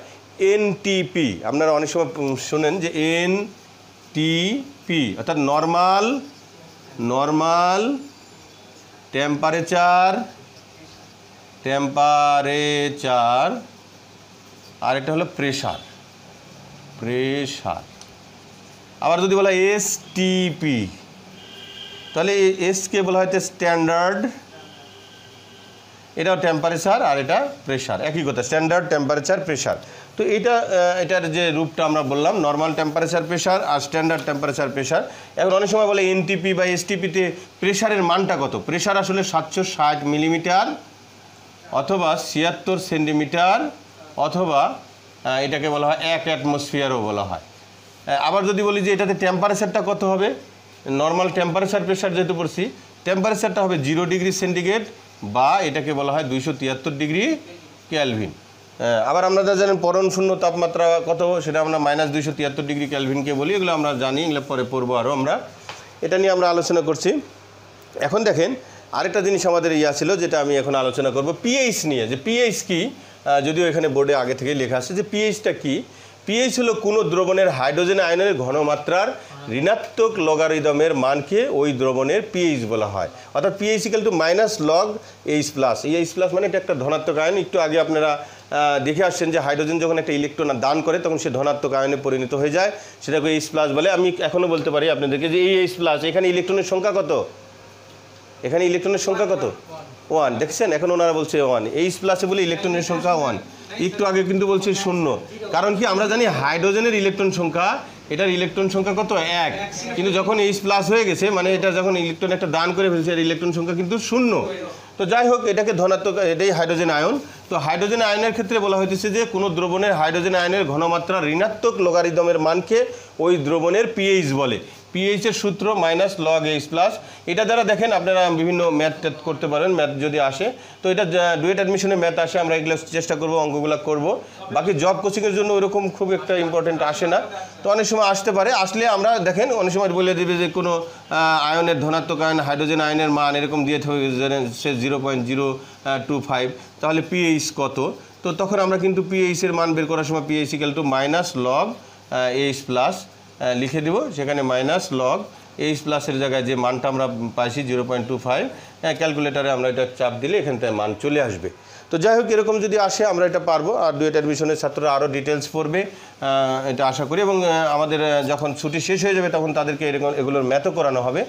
এনটিপি। আপনারা অনেক সময় শোনেন যে এনটিপি অর্থাৎ নর্মাল টেম্পারেচার, আর এটা হলো প্রেশার। আবার যদি বলা এসটিপি, তাহলে এসকে বলা হয় স্ট্যান্ডার্ড, এটাও টেম্পারেচার আর এটা প্রেশার, একই কথা, স্ট্যান্ডার্ড টেম্পারেচার প্রেশার। তো এটার যে রূপটা আমরা বললাম নর্মাল টেম্পারেচার প্রেশার আর স্ট্যান্ডার্ড টেম্পারেচার প্রেশার। এখন অনেক সময় বলে এনটিপি বা এসটিপিতে প্রেশারের মানটা কত? প্রেশার আসলে 760 মিলিমিটার অথবা 76 সেন্টিমিটার অথবা এটাকে বলা হয় 1 অ্যাটমসফিয়ারও বলা হয়। আবার যদি বলি যে এটাতে টেম্পারেচারটা কত হবে, নর্মাল টেম্পারেচার প্রেশার যেহেতু পড়ছি, টেম্পারেচারটা হবে 0 ডিগ্রি সেন্টিগ্রেড বা এটাকে বলা হয় 273 ডিগ্রি ক্যালভিন। আবার আমরা যা জানেন পরণ শূন্য তাপমাত্রা কত, সেটা আমরা -273 ডিগ্রি ক্যালভিনকে বলি। এগুলো আমরা জানি, এগুলো পরে পড়বো আরও আমরা, এটা নিয়ে আমরা আলোচনা করছি। এখন দেখেন আরেকটা জিনিস আমাদের ছিল, যেটা আমি এখন আলোচনা করব পিএইচ নিয়ে, যে পিএইচ কি, যদিও এখানে বোর্ডে আগে থেকে লেখা আছে যে পিএইচটা কি। পিএইচ হলো কোনো দ্রবণের হাইড্রোজেন আয়নের ঘনমাত্রার ঋণাত্মক লগারিদমের মানকে ওই দ্রবণের পিএইচ বলা হয়। অর্থাৎ pH equal to -log H+। এই H+ মানে এটা একটা ধনাত্মক আয়ন। একটু আগে আপনারা দেখে আসছেন যে হাইড্রোজেন যখন একটা ইলেকট্রন দান করে তখন সে ধনাত্মক আয়নে পরিণত হয়ে যায়, সেটাকে H+ বলে। আমি এখনও বলতে পারি আপনাদেরকে যে এই H+, এখানে ইলেকট্রনের সংখ্যা কত? এখানে ইলেকট্রনের সংখ্যা কত? 1। দেখছেন এখন ওনারা বলছে 1, H+ বলে ইলেকট্রনের সংখ্যা 1। একটু আগে কিন্তু বলছে 0। কারণ কি আমরা জানি হাইড্রোজেনের ইলেকট্রন সংখ্যা, এটার ইলেকট্রন সংখ্যা কত? 1। কিন্তু যখন H+ হয়ে গেছে, মানে এটা যখন ইলেকট্রন একটা দান করে ফেলছে, এর ইলেকট্রন সংখ্যা কিন্তু 0। তো যাই হোক, এটাকে ধনাত্মক, এটাই হাইড্রোজেন আয়ন। তো হাইড্রোজেন আয়নের ক্ষেত্রে বলা হইতেছে যে কোনো দ্রবণের হাইড্রোজেন আয়নের ঘনমাত্রা ঋণাত্মক লগারিদমের মানকে ওই দ্রবণের পিএইচ বলে। পিএইচের সূত্র -log H+। এটা দ্বারা দেখেন আপনারা বিভিন্ন ম্যাথ করতে পারেন, ম্যাথ যদি আসে। তো এটা ডুয়েট অ্যাডমিশনে ম্যাথ আসে, আমরা এগুলো চেষ্টা করব, অঙ্কগুলো করব। বাকি জব কোচিংয়ের জন্য ওরকম খুব একটা ইম্পর্টেন্ট আসে না, তো অনেক সময় আসতে পারে। আসলে আমরা দেখেন অনেক সময় বলে দেবে যে কোনো আয়নের ধনাত্মক আয়ন হাইড্রোজেন আয়নের মান এরকম দিয়ে সে 0.025, তাহলে পিএইচ কত? তো তখন আমরা কিন্তু পিএইচের মান বের করার সময় pH equal to -log H+ লিখে দেব। সেখানে -log H+ এর জায়গায় যে মানটা আমরা পাইছি 0.25, ক্যালকুলেটারে আমরা এটা চাপ দিলে এখান থেকে মান চলে আসবে। তো যাই হোক, এরকম যদি আসে আমরা এটা পারবো। আর ডুয়েট অ্যাডমিশনের ছাত্ররা আরও ডিটেলস পড়বে, এটা আশা করি। এবং আমাদের যখন ছুটি শেষ হয়ে যাবে তখন তাদেরকে এগুলোর ম্যাথও করানো হবে।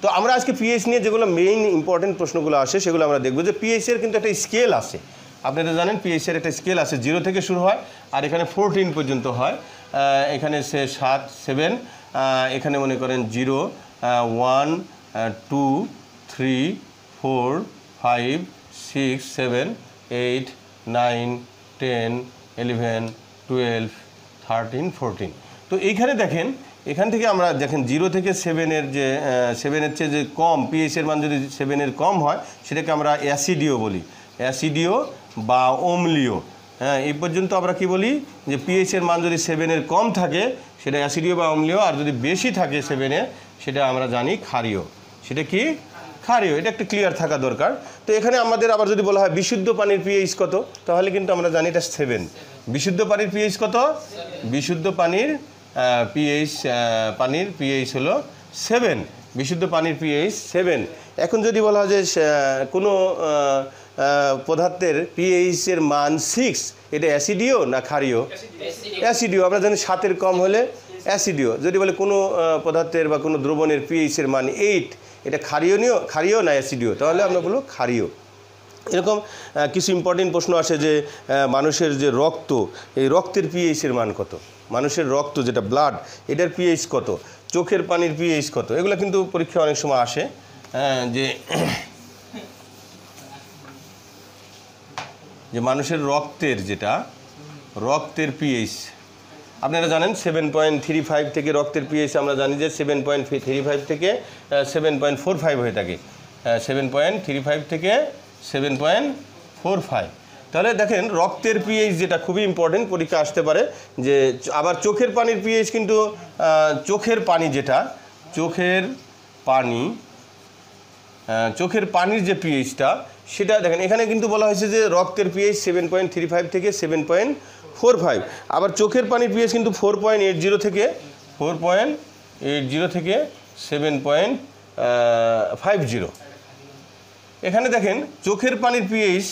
তো আমরা আজকে পিএইচ নিয়ে যেগুলো মেইন ইম্পর্টেন্ট প্রশ্নগুলো আসে সেগুলো আমরা দেখব। যে পিএইচের কিন্তু একটা স্কেল আছে, আপনারা জানেন পিএইচের একটা স্কেল আছে, 0 থেকে শুরু হয় আর এখানে 14 পর্যন্ত হয়। এখানে সে 7, 7, এখানে মনে করেন 0, 1, 2, 3, 4, 5, 6, 7, 8, 9, 10, 11, 12, 13, 14। তো এইখানে দেখেন, এখান থেকে আমরা দেখেন 0 থেকে 7-এর যে 7-এর চেয়ে যে কম, পিএইচের মান যদি 7-এর কম হয় সেটাকে আমরা অ্যাসিডীয় বলি, অ্যাসিডীয় বা অম্লীয়। হ্যাঁ, এই পর্যন্ত আমরা কি বলি যে পিএইচের মান যদি 7-এর কম থাকে সেটা অ্যাসিডীয় বা অম্লীয়, আর যদি বেশি থাকে 7-এর সেটা আমরা জানি ক্ষারীয়। সেটা কি? ক্ষারীয়। এটা একটা ক্লিয়ার থাকা দরকার। তো এখানে আমাদের আবার যদি বলা হয় বিশুদ্ধ পানির পিএইচ কত, তাহলে কিন্তু আমরা জানি এটা 7। বিশুদ্ধ পানির পিএইচ কত? বিশুদ্ধ পানির পিএইচ হলো 7। বিশুদ্ধ পানির পিএইচ 7। এখন যদি বলা হয় যে কোনো পদার্থের পিএইচের মান 6, এটা অ্যাসিডীয় না ক্ষারীয়? অ্যাসিডীয়। আমরা জানি 7-এর কম হলে অ্যাসিডীয়। যদি বলে কোনো পদার্থের বা কোনো দ্রবণের পিএইচের মান 8, এটা ক্ষারীয় না অ্যাসিডীয়? তাহলে আমরা বলবো ক্ষারীয়। এরকম কিছু ইম্পর্টেন্ট প্রশ্ন আসে যে মানুষের যে রক্ত, এই রক্তের পিএইচের মান কত? মানুষের রক্ত যেটা ব্লাড, এটার পিএইচ কত? চোখের পানির পিএইচ কত? এগুলো কিন্তু পরীক্ষা অনেক সময় আসে, যে মানুষের রক্তের পিএইচ আপনারা জানেন 7.35 থেকে রক্তের পিএইচ আমরা জানি যে 7.35 থেকে 7.45 হয়ে থাকে। 7.35 থেকে 7.45। তাহলে দেখেন রক্তের পিএইচ যেটা খুবই ইম্পর্টেন্ট, পরীক্ষা আসতে পারে। যে আবার চোখের পানির পিএইচ কিন্তু চোখের পানির যে পিএইচটা সেটা দেখেন এখানে কিন্তু বলা হয়েছে যে রক্তের পিএইচ 7.35 থেকে 7.45। আবার চোখের পানির পিএইচ কিন্তু 4.80 থেকে 7.50। এখানে দেখেন চোখের পানির পিএইচ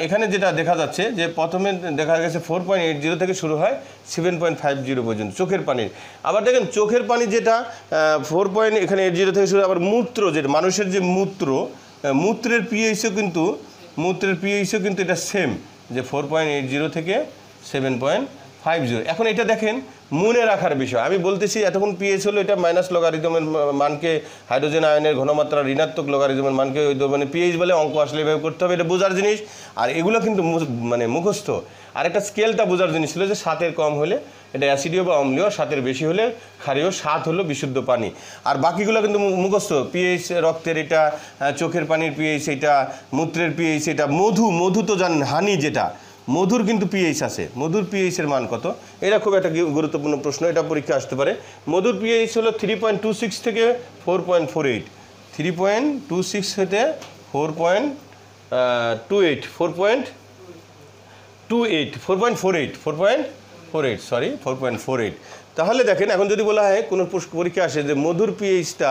এখানে যেটা দেখা যাচ্ছে যে প্রথমে দেখা গেছে 4.80 থেকে শুরু হয় 7.50 পর্যন্ত চোখের পানির। আবার দেখেন চোখের পানি যেটা 4.80 থেকে শুরু, আবার মূত্র যেটা মানুষের যে মূত্রের পিএইচও কিন্তু এটা সেম, যে 4.80 থেকে 7.50। এখন এটা দেখেন মনে রাখার বিষয়, আমি বলতেছি এতক্ষণ পিএইচ হলো এটা মাইনাস লগারিদমের মানকে, হাইড্রোজেন আয়নের ঘনমাত্রা ঋণাত্মক লগারিদমের মানকে ওই মানে পিএইচ বলে, অঙ্ক আসলে এভাবে করতে হবে, এটা বোঝার জিনিস। আর এগুলো কিন্তু মানে মুখস্থ। আর একটা স্কেলটা বোঝার জিনিস ছিল যে 7-এর কম হলে এটা অ্যাসিডীয় বা অম্লীয়, 7-এর বেশি হলে ক্ষারীয়, 7 হলো বিশুদ্ধ পানি। আর বাকিগুলো কিন্তু মুখস্থ, পিএইচ রক্তের এটা, চোখের পানির পিএইচ এটা, মূত্রের পিএইচ এটা, মধু তো জানেন হানি যেটা, মধুর কিন্তু পিএইচ আছে, মধুর পিএইচের মান কত, এটা খুব একটা গুরুত্বপূর্ণ প্রশ্ন, এটা পরীক্ষা আসতে পারে। মধুর পিএইচ হলো 3.26 থেকে 4.48, 3.26 থেকে 4.48। তাহলে দেখেন এখন যদি বলা হয় কোনো পরীক্ষা আসে যে মধুর পিএইচটা,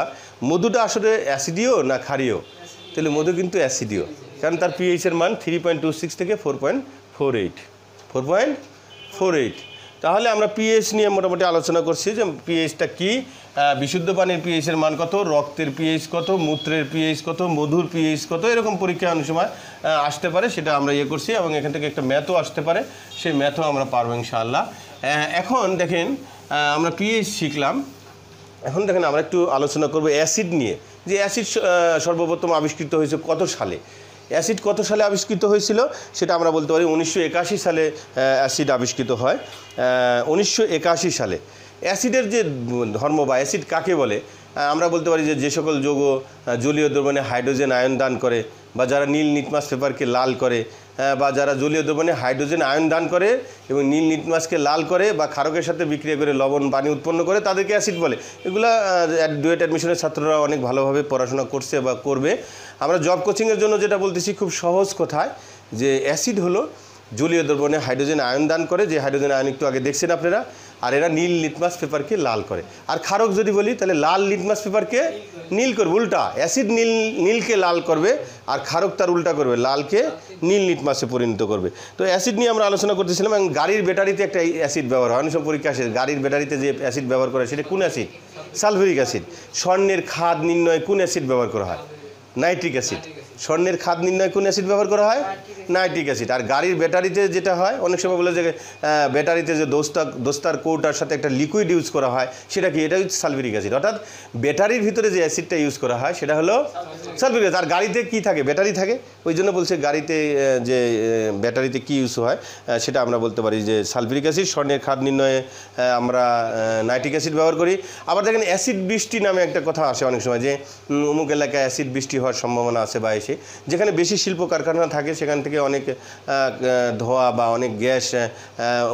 মধুটা আসলে অ্যাসিডীয় না ক্ষারীয়, তাহলে মধু কিন্তু অ্যাসিডীয়, কারণ তার পিএইচের মান 3.26 থেকে 4.48। তাহলে আমরা পিএইচ নিয়ে মোটামুটি আলোচনা করছি যে পিএইচটা কি, বিশুদ্ধ পানির পিএইচের মান কত, রক্তের পিএইচ কত, মূত্রের পিএইচ কত, মধুর পিএইচ কত, এরকম পরীক্ষা অনেক সময় আসতে পারে, সেটা আমরা করছি। এবং এখান থেকে একটা ম্যাথও আসতে পারে, সেই ম্যাথও আমরা পারবো ইনশাআল্লাহ। এখন দেখেন আমরা পিএইচ শিখলাম, এখন দেখেন আমরা একটু আলোচনা করব অ্যাসিড নিয়ে, যে অ্যাসিড সর্বপ্রথম আবিষ্কৃত হয়েছে কত সালে, অ্যাসিড কত সালে আবিষ্কৃত হয়েছিল সেটা আমরা বলতে পারি 1981 সালে অ্যাসিড আবিষ্কৃত হয়। 1981 সালে অ্যাসিডের যে ধর্ম বা অ্যাসিড কাকে বলে, আমরা বলতে পারি যে সকল যৌগ জলীয় দ্রবণে হাইড্রোজেন আয়ন দান করে, বা যারা নীল লিটমাস পেপারকে লাল করে, বা যারা জলীয় দ্রবণে হাইড্রোজেন আয়ন দান করে এবং নীল লিটমাসকে লাল করে, বা ক্ষারকের সাথে বিক্রিয়া করে লবণ পানি উৎপন্ন করে, তাদেরকে অ্যাসিড বলে। এগুলা ডুয়েট অ্যাডমিশনের ছাত্ররা অনেক ভালোভাবে পড়াশোনা করছে বা করবে। আমরা জব কোচিংয়ের জন্য যেটা বলতেছি খুব সহজ কথায়, যে অ্যাসিড হলো জলীয় দ্রবণে হাইড্রোজেন আয়ন দান করে, যে হাইড্রোজেন আয়ন একটু আগে দেখছেন আপনারা, আর এরা নীল লিটমাস পেপারকে লাল করে। আর ক্ষারক যদি বলি তাহলে লাল লিটমাস পেপারকে নীল করবে, উল্টা অ্যাসিড নীলকে লাল করবে, আর ক্ষারক তার উল্টা করবে, লালকে নীল লিটমাসে পরিণত করবে। তো অ্যাসিড নিয়ে আমরা আলোচনা করতেছিলাম। এবং গাড়ির ব্যাটারিতে একটা অ্যাসিড ব্যবহার হয়, অনেক সব পরীক্ষা আসে গাড়ির ব্যাটারিতে যে অ্যাসিড ব্যবহার করা হয় সেটা কোন অ্যাসিড, সালফিউরিক অ্যাসিড। স্বর্ণের খাদ নির্ণয়ে কোন অ্যাসিড ব্যবহার করা হয়, নাইট্রিক অ্যাসিড। স্বর্ণের খাদ নির্ণয় কোন অ্যাসিড ব্যবহার করা হয়, নাইট্রিক অ্যাসিড। আর গাড়ির ব্যাটারিতে যেটা হয়, অনেক সময় বলে যে ব্যাটারিতে যে দোস্তার কৌটার সাথে একটা লিকুইড ইউজ করা হয়, সেটা কি, এটা হচ্ছে সালফিউরিক অ্যাসিড। অর্থাৎ ব্যাটারির ভিতরে যে অ্যাসিডটা ইউজ করা হয় সেটা হলো সালফিউরিক অ্যাসিড। আর গাড়িতে কি থাকে, ব্যাটারি থাকে, ওই জন্য বলছে গাড়িতে যে ব্যাটারিতে কি ইউজ হয় সেটা আমরা বলতে পারি যে সালফিউরিক অ্যাসিড। স্বর্ণের খাদ নির্ণয়ে আমরা নাইট্রিক অ্যাসিড ব্যবহার করি। আবার দেখেন অ্যাসিড বৃষ্টি নামে একটা কথা আসে অনেক সময়, যে অমুক এলাকায় অ্যাসিড বৃষ্টি হওয়ার সম্ভাবনা আছে, বা এসে যেখানে বেশি শিল্প কারখানা থাকে সেখান থেকে অনেক ধোঁয়া বা অনেক গ্যাস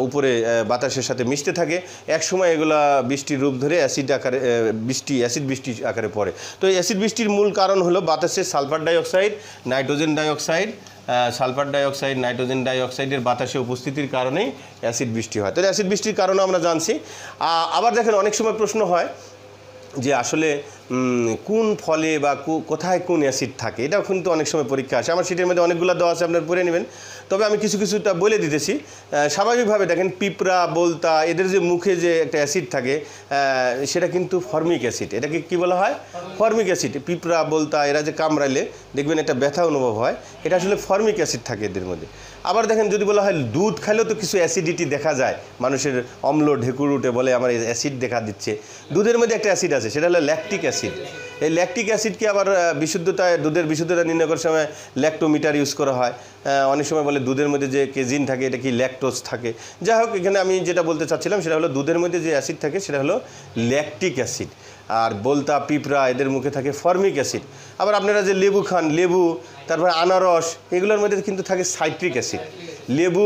উপরে বাতাসের সাথে মিশতে থাকে, এক সময় এগুলা বৃষ্টির রূপ ধরে অ্যাসিড বৃষ্টি আকারে পড়ে। তো এই অ্যাসিড বৃষ্টির মূল কারণ হলো বাতাসে sulphur dioxide, nitrogen dioxide, sulphur dioxide, nitrogen ডাইঅক্সাইডের বাতাসে উপস্থিতির কারণেই অ্যাসিড বৃষ্টি হয়। তাহলে অ্যাসিড বৃষ্টির কারণও আমরা জানছি। আবার দেখেন অনেক সময় প্রশ্ন হয় যে আসলে কোন ফলে বা কোথায় কোন অ্যাসিড থাকে, এটাও কিন্তু অনেক সময় পরীক্ষা আসে। আমার সিটের মধ্যে অনেকগুলো দেওয়া আছে, আপনারা পড়ে নেবেন। তবে আমি কিছুটা বলে দিতেছি। স্বাভাবিকভাবে দেখেন পিঁপড়া, বোলতা, এদের যে মুখে যে একটা অ্যাসিড থাকে সেটা কিন্তু ফর্মিক অ্যাসিড। এটাকে কি বলা হয়, ফর্মিক অ্যাসিড। পিঁপড়া, বোলতা এরা যে কামড়াইলে দেখবেন একটা ব্যথা অনুভব হয়, এটা আসলে ফর্মিক অ্যাসিড থাকে এদের মধ্যে। আবার দেখেন যদি বলা হয় দুধ খাইলেও তো কিছু অ্যাসিডিটি দেখা যায়, মানুষের অম্ল ঢেকুর উঠে বলে আমার অ্যাসিড দেখা দিচ্ছে। দুধের মধ্যে একটা অ্যাসিড আছে, সেটা হলো ল্যাকটিক অ্যাসিড। এই ল্যাকটিক অ্যাসিডকে আবার দুধের বিশুদ্ধতা নির্ণয় করার সময় ল্যাক্টোমিটার ইউজ করা হয়। অনেক সময় বলে দুধের মধ্যে যে কেজিন থাকে এটা কি ল্যাকটোজ থাকে। যাই হোক, এখানে আমি যেটা বলতে চাচ্ছিলাম সেটা হলো দুধের মধ্যে যে অ্যাসিড থাকে সেটা হলো ল্যাকটিক অ্যাসিড। আর বোলতা, পিঁপড়া এদের মুখে থাকে ফর্মিক অ্যাসিড। আবার আপনারা যে লেবু খান, লেবু, তারপরে আনারস, এগুলোর মধ্যে কিন্তু থাকে সাইট্রিক অ্যাসিড। লেবু,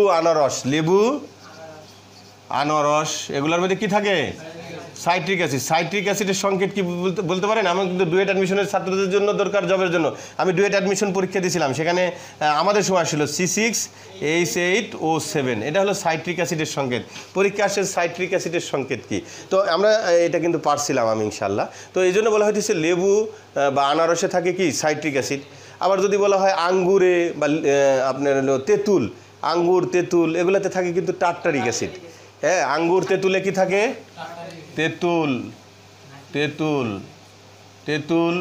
আনারস এগুলোর মধ্যে কি থাকে, সাইট্রিক অ্যাসিড। সাইট্রিক অ্যাসিডের সংকেত কি বলতে পারেন? আমার কিন্তু ডুয়েট অ্যাডমিশনের ছাত্রদের জন্য দরকার, জবের জন্য। আমি ডুয়েট অ্যাডমিশন পরীক্ষা দিয়েছিলাম, সেখানে আমাদের সময় ছিল C6H8O7, এটা হলো সাইট্রিক অ্যাসিডের সংকেত। পরীক্ষা আসে সাইট্রিক অ্যাসিডের সংকেত কি, তো আমরা এটা কিন্তু পারছিলাম আমি ইনশাল্লাহ। তো এই জন্য বলা হয়েছে লেবু বা আনারসে থাকে কি, সাইট্রিক অ্যাসিড। আবার যদি বলা হয় আঙ্গুরে বা আপনার হলো তেঁতুল, আঙ্গুর তেঁতুল এগুলোতে থাকে কিন্তু টার্টারিক অ্যাসিড। হ্যাঁ, আঙ্গুর তেঁতুলে কি থাকে? তেঁতুল তেঁতুল তেঁতুল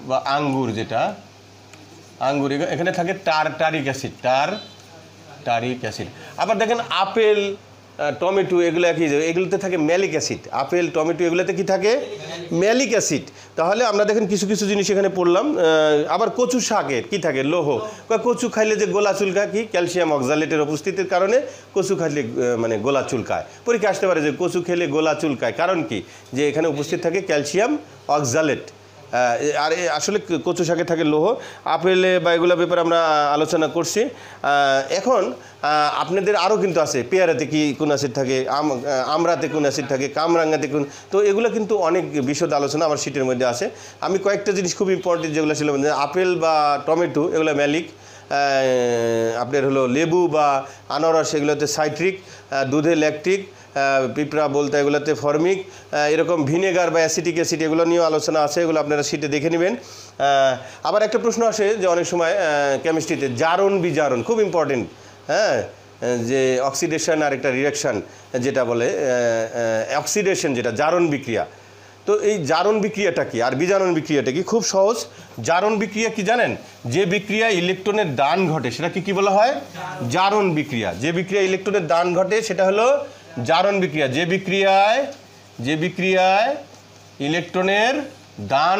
বা আঙ্গুর, যেটা আঙ্গুর এখানে থাকে টার্টারিক অ্যাসিড, টার্টারিক অ্যাসিড। আবার দেখেন আপেল টমেটো এগুলো কি, এগুলোতে থাকে ম্যালিক অ্যাসিড। আপেল টমেটো এগুলোতে কি থাকে? Malic acid. তাহলে আমরা দেখেন কিছু কিছু জিনিস এখানে পড়লাম। আবার কচু শাকের কি থাকে? লৌহ। কচু খাইলে যে গোলা চুলকায়, কি ক্যালসিয়াম অক্সালেটের উপস্থিতির কারণে কচু খাইলে মানে গোলা চুলকায়। পরীক্ষা আসতে পারে যে কচু খেলে গোলা চুলকায়, কারণ কি? যে এখানে উপস্থিত থাকে ক্যালসিয়াম অক্সালেট। আর আসলে কচু শাকে থাকে লৌহ। আপেলে বা এগুলো ব্যাপারে আমরা আলোচনা করছি। এখন আপনাদের আরও কিন্তু আছে, পেয়ারাতে কি কোন অ্যাসিড থাকে, আমরাতে কোন অ্যাসিড থাকে, কামরাঙ্গাতে কোন, তো এগুলো কিন্তু অনেক বিশদ আলোচনা আমার শিটের মধ্যে আছে। আমি কয়েকটা জিনিস খুব ইম্পর্টেন্ট যেগুলো ছিল, আপেল বা টমেটো এগুলো ম্যালিক, আপনার হলো লেবু বা আনারস এগুলোতে সাইট্রিক, দুধে ল্যাকটিক, পিঁপড়া বলতে এগুলোতে ফর্মিক, এরকম ভিনেগার বা অ্যাসিটিক অ্যাসিড এগুলো নিয়েও আলোচনা আছে, এগুলো আপনারা শিটে দেখে নেবেন। আবার একটা প্রশ্ন আসে যে অনেক সময় কেমিস্ট্রিতে জারণ বিজারণ খুব ইম্পর্টেন্ট। হ্যাঁ, যে অক্সিডেশন আর একটা রিয়াকশান যেটা বলে অক্সিডেশন, যেটা জারণ বিক্রিয়া। তো এই জারণ বিক্রিয়াটা কি আর বিজারণ বিক্রিয়াটা কি? খুব সহজ। জারণ বিক্রিয়া কি জানেন? যে বিক্রিয়া ইলেকট্রনের দান ঘটে সেটা কি বলা হয়? জারণ বিক্রিয়া। যে বিক্রিয়া ইলেকট্রনের দান ঘটে সেটা হলো জারণ বিক্রিয়া। যে বিক্রিয়ায় ইলেকট্রনের দান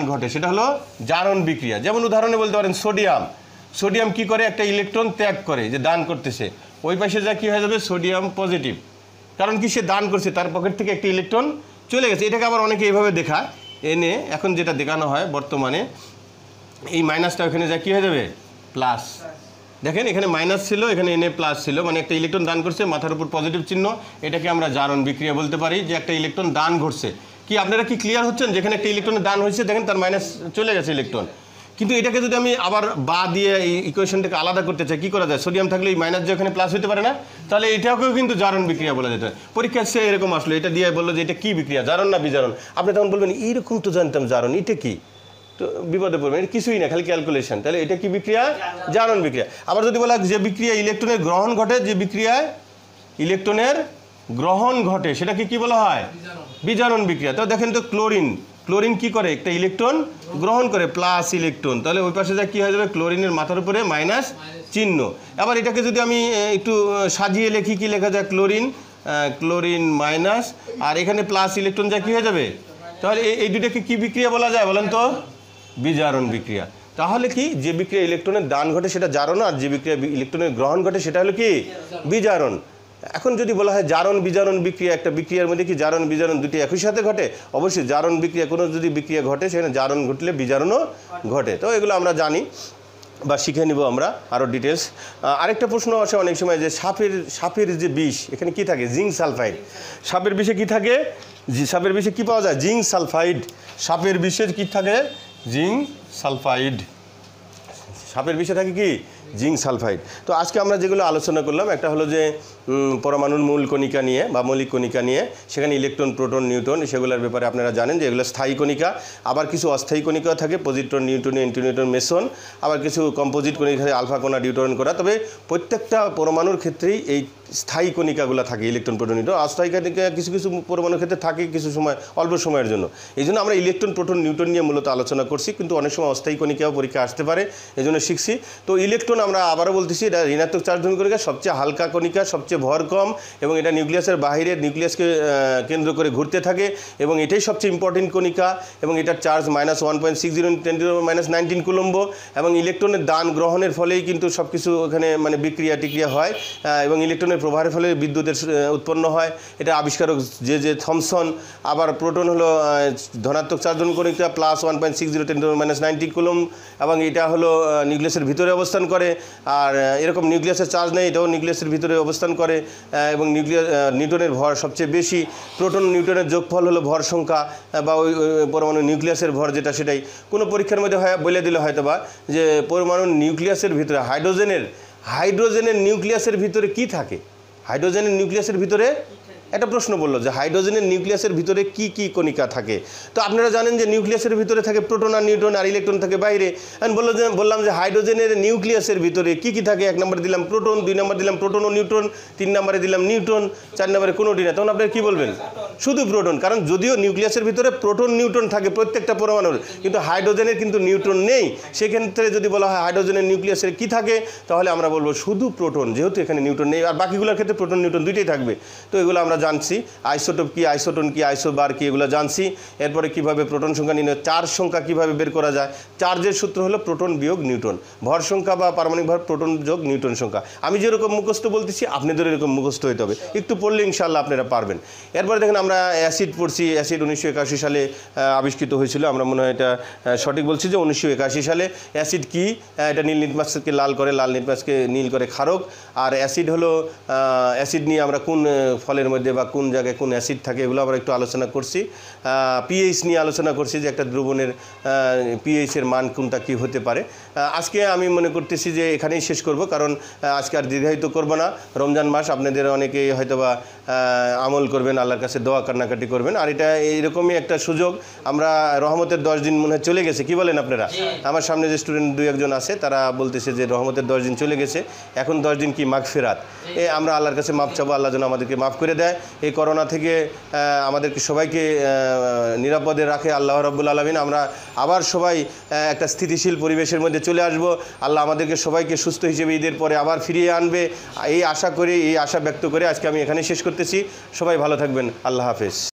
ঘটে সেটা হলো জারণ বিক্রিয়া। যেমন উদাহরণে বলতে পারেন সোডিয়াম কি করে? একটা ইলেকট্রন ত্যাগ করে, যে দান করতেছে, ওই পাশে যা কি হয়ে যাবে? Sodium positive. কারণ কি? সে দান করছে, তার পকেট থেকে একটা ইলেকট্রন চলে গেছে। এটাকে আবার অনেকে এইভাবে দেখায়, এনে এখন যেটা দেখানো হয় বর্তমানে, এই মাইনাসটা ওখানে যা কি হয়ে যাবে? প্লাস। দেখেন এখানে মাইনাস ছিল, এখানে এনে প্লাস ছিল, মানে একটা ইলেকট্রন দান করছে, মাথার উপর পজিটিভ চিহ্ন। এটাকে আমরা জারণ বিক্রিয়া বলতে পারি, যে একটা ইলেকট্রন দান ঘটছে। কি আপনারা কি ক্লিয়ার হচ্ছেন? যেখানে একটা ইলেকট্রনের দান হয়েছে, দেখেন তার মাইনাস চলে গেছে ইলেকট্রন। কিন্তু এটাকে যদি আমি আবার বা দিয়ে এই ইকুয়েশনটাকে আলাদা করতে চাই, কি করা যায়? সোডিয়াম থাকলে এই মাইনাস যে ওখানে প্লাস হতে পারে না, তাহলে এটাকেও কিন্তু জারণ বিক্রিয়া বলা যেতে পারে। পরীক্ষা সে এরকম আসলো, এটা দিয়ে বললো যে এটা কি বিক্রিয়া, জারণ না বিজারণ? আপনি তখন বলবেন এইরকম তো জানতাম জারণ, এটা কি? তো বিপদে পড়বেন, এটা কিছুই না, খালি ক্যালকুলেশন। তাহলে এটা কি বিক্রিয়া? জারণ বিক্রিয়া। আবার যদি বলা যে বিক্রিয়া ইলেকট্রনের গ্রহণ ঘটে, যে বিক্রিয়ায় ইলেকট্রনের গ্রহণ ঘটে সেটাকে কি বলা হয়? বিজারণ বিক্রিয়া। তো দেখেন তো ক্লোরিন কি করে? একটা ইলেকট্রন গ্রহণ করে, প্লাস ইলেকট্রন, তাহলে ওই পাশে যা কি হয়ে যাবে? ক্লোরিনের মাথার উপরে মাইনাস চিহ্ন। আবার এটাকে যদি আমি একটু সাজিয়ে লিখি, কি লেখা যায়? ক্লোরিন মাইনাস, আর এখানে প্লাস ইলেকট্রন যা কি হয়ে যাবে? তাহলে এই দুটাকে কি বিক্রিয়া বলা যায় বলেন তো? বিজারণ বিক্রিয়া। তাহলে কি? যে বিক্রিয়া ইলেকট্রনের দান ঘটে সেটা জারণ, আর যে বিক্রিয়া ইলেকট্রনের গ্রহণ ঘটে সেটা হলো কি? বিজারণ। এখন যদি বলা হয় জারণ বিজারণ বিক্রিয়া, একটা বিক্রিয়ার মধ্যে কি জারণ বিজারণ দুটি একই সাথে ঘটে? অবশ্যই জারণ বিক্রিয়া, কোনো যদি বিক্রিয়া ঘটে সেখানে জারণ ঘটলে বিজারণও ঘটে। তো এগুলো আমরা জানি বা শিখে নিব আমরা আরও ডিটেলস। আরেকটা প্রশ্ন আসে অনেক সময়, যে সাপের যে বিষ, এখানে কি থাকে? Zinc sulphide. সাপের বিষে কি থাকে? সাপের বিষে কি পাওয়া যায়? Zinc sulphide. সাপের বিষে কি থাকে? Zinc sulphide. সাপের বিষে থাকে কি? Zinc sulphide. তো আজকে আমরা যেগুলো আলোচনা করলাম, একটা হলো যে পরমাণুর মূল কণিকা নিয়ে বা মৌলিক কণিকা নিয়ে, সেখানে ইলেকট্রন, প্রোটন, নিউট্রন সেগুলোর ব্যাপারে আপনারা জানেন যে এগুলো স্থায়ী কণিকা। আবার কিছু অস্থায়ী কণিকাও থাকে, পজিট্রন, নিউট্রন, অ্যান্টিনিউট্রন, মেসন। আবার কিছু কম্পোজিট কণিকা থাকে, আলফা কণা, ডিউটরন কণা। তবে প্রত্যেকটা পরমাণুর ক্ষেত্রেই এই স্থায়ী কণিকাগুলো থাকে, ইলেকট্রন, প্রোটন, নিউট্রন। অস্থায়ী কণিকা কিছু কিছু পরমাণুর ক্ষেত্রে থাকে কিছু সময়, অল্প সময়ের জন্য। এই জন্য আমরা ইলেকট্রন, প্রোটন, নিউট্রন নিয়ে মূলত আলোচনা করছি, কিন্তু অনেক সময় অস্থায়ী কণিকাও পরীক্ষা আসতে পারে, এই জন্য শিখছি। তো ইলেকট্রন আমরা আবারও বলতেছি, এটা ঋণাত্মক চার্জ ধর্মী কণিকা, সবচেয়ে হালকা কণিকা, সবচেয়ে ভর কম, এবং এটা নিউক্লিয়াসের বাইরে নিউক্লিয়াসকে কেন্দ্র করে ঘুরতে থাকে, এবং এটাই সবচেয়ে ইম্পর্টেন্ট কণিকা, এবং এটার চার্জ -1.60 × 10⁻⁹ কুলম্ব, এবং ইলেকট্রনের দান গ্রহণের ফলেই কিন্তু সব কিছু ওখানে মানে বিক্রিয়া টিক্রিয়া হয়, এবং ইলেকট্রনের প্রবাহের ফলে বিদ্যুতের উৎপন্ন হয়। এটা আবিষ্কারক যে থমসন। আবার প্রোটন হলো ধনাত্মক চার্জ ধর্মী কণিকা, +1.60 × 10⁻⁹ কুলম্ব, এবং এটা হলো নিউক্লিয়াসের ভিতরে অবস্থান করে। আর এরকম নিউক্লিয়াসের চার্জ নেই, এটাও নিউক্লিয়াসের ভিতরে অবস্থান করে, এবং নিউটনের ভর সবচেয়ে বেশি। প্রোটন নিউটনের যোগফল হলো ভর সংখ্যা, বা ওই পরমাণু নিউক্লিয়াসের ভর যেটা, সেটাই কোনো পরীক্ষার মধ্যে বলে দিলে হয়তো বা যে পরমাণু নিউক্লিয়াসের ভিতরে হাইড্রোজেনের নিউক্লিয়াসের ভিতরে কি থাকে? হাইড্রোজেনের নিউক্লিয়াসের ভিতরে একটা প্রশ্ন বললো যে হাইড্রোজেনের নিউক্লিয়াসের ভিতরে কি কি কণিকা থাকে। তো আপনারা জানেন যে নিউক্লিয়াসের ভিতরে থাকে প্রোটন আর নিউট্রন, আর ইলেকট্রন থাকে বাইরে। আমি বললাম যে হাইড্রোজেনের নিউক্লিয়াসের ভিতরে কি কি থাকে। 1 নম্বরে দিলাম প্রোটন, 2 নম্বরে দিলাম প্রোটন ও নিউট্রন, 3 নম্বরে দিলাম নিউট্রন, 4 নম্বরে কোনোটি না। তখন আপনারা কী বলবেন? শুধু প্রোটন। কারণ যদিও নিউক্লিয়াসের ভিতরে প্রোটন নিউট্রন থাকে প্রত্যেকটা পরমাণুর, কিন্তু হাইড্রোজেনের কিন্তু নিউট্রন নেই। সেক্ষেত্রে যদি বলা হয় হাইড্রোজেনের নিউক্লিয়াসের কি থাকে, তাহলে আমরা বলবো শুধু প্রোটন, যেহেতু এখানে নিউট্রন নেই। আর বাকিগুলোর ক্ষেত্রে প্রোটন নিউট্রন দুইটাই থাকবে। তো এগুলো আমরা জানছি। আইসোটোপ কি, আইসোটোন কি, আইসোবার কি, এগুলো জানছি। এরপরে কিভাবে প্রোটন সংখ্যা নির্ণয়, চার্জ সংখ্যা কিভাবে বের করা যায়। চার্জের সূত্র হলো প্রোটন বিয়োগ নিউট্রন। ভর সংখ্যা বা পারমাণবিক ভর প্রোটন যোগ নিউট্রন সংখ্যা। আমি যেরকম মুখস্থ বলতেছি আপনাদের এরকম মুখস্থ হতে হবে, একটু পড়লে ইনশাআল্লাহ আপনারা পারবেন। এরপরে দেখেন আমরা অ্যাসিড পড়ছি। অ্যাসিড 1981 সালে আবিষ্কৃত হয়েছিল। আমরা মনে হয় এটা সঠিক বলছি যে 1981 সালে। অ্যাসিড কি? এটা নীল লিটমাসকে লাল করে, লাল লিটমাসকে নীল করে ক্ষারক। আর অ্যাসিড হলো অ্যাসিড নিয়ে আমরা কোন ফলের মধ্যে বা কোন জায়গায় কোন অ্যাসিড থাকে এগুলো আমরা একটু আলোচনা করছি। পিএইচ নিয়ে আলোচনা করছি যে একটা দ্রবণের পিএইচের মান কোনটা কী হতে পারে। আজকে আমি মনে করতেছি যে এখানেই শেষ করব, কারণ আজকে আর দীর্ঘায়িত করব না। রমজান মাস, আপনাদের অনেকেই হয়তোবা আমল করবেন, আল্লাহর কাছে দোয়া কান্নাকাটি করবেন। আর এটা এইরকমই একটা সুযোগ। আমরা রহমতের 10 দিন মনে হয় চলে গেছে, কি বলেন আপনারা? আমার সামনে যে স্টুডেন্ট 2-1 আছে তারা বলতেছে যে রহমতের 10 দিন চলে গেছে, এখন 10 দিন কি মাগফিরাত। আমরা আল্লাহর কাছে মাপ চাবো, আল্লাহ যেন আমাদেরকে মাফ করে দেয়। এই করোনা থেকে আমাদেরকে সবাইকে নিরাপদে রাখে আল্লাহ রাব্বুল আলামিন। আমরা আবার সবাই একটা স্থিতিশীল পরিবেশের মধ্যে চলে আসব। আল্লাহ আমাদেরকে সবাইকে সুস্থ হিসেবে ঈদের পরে আবার ফিরিয়ে আনবে, এই আশা ব্যক্ত করে আজকে আমি এখানে শেষ করতেছি। সবাই ভালো থাকবেন। আল্লাহ হাফেজ।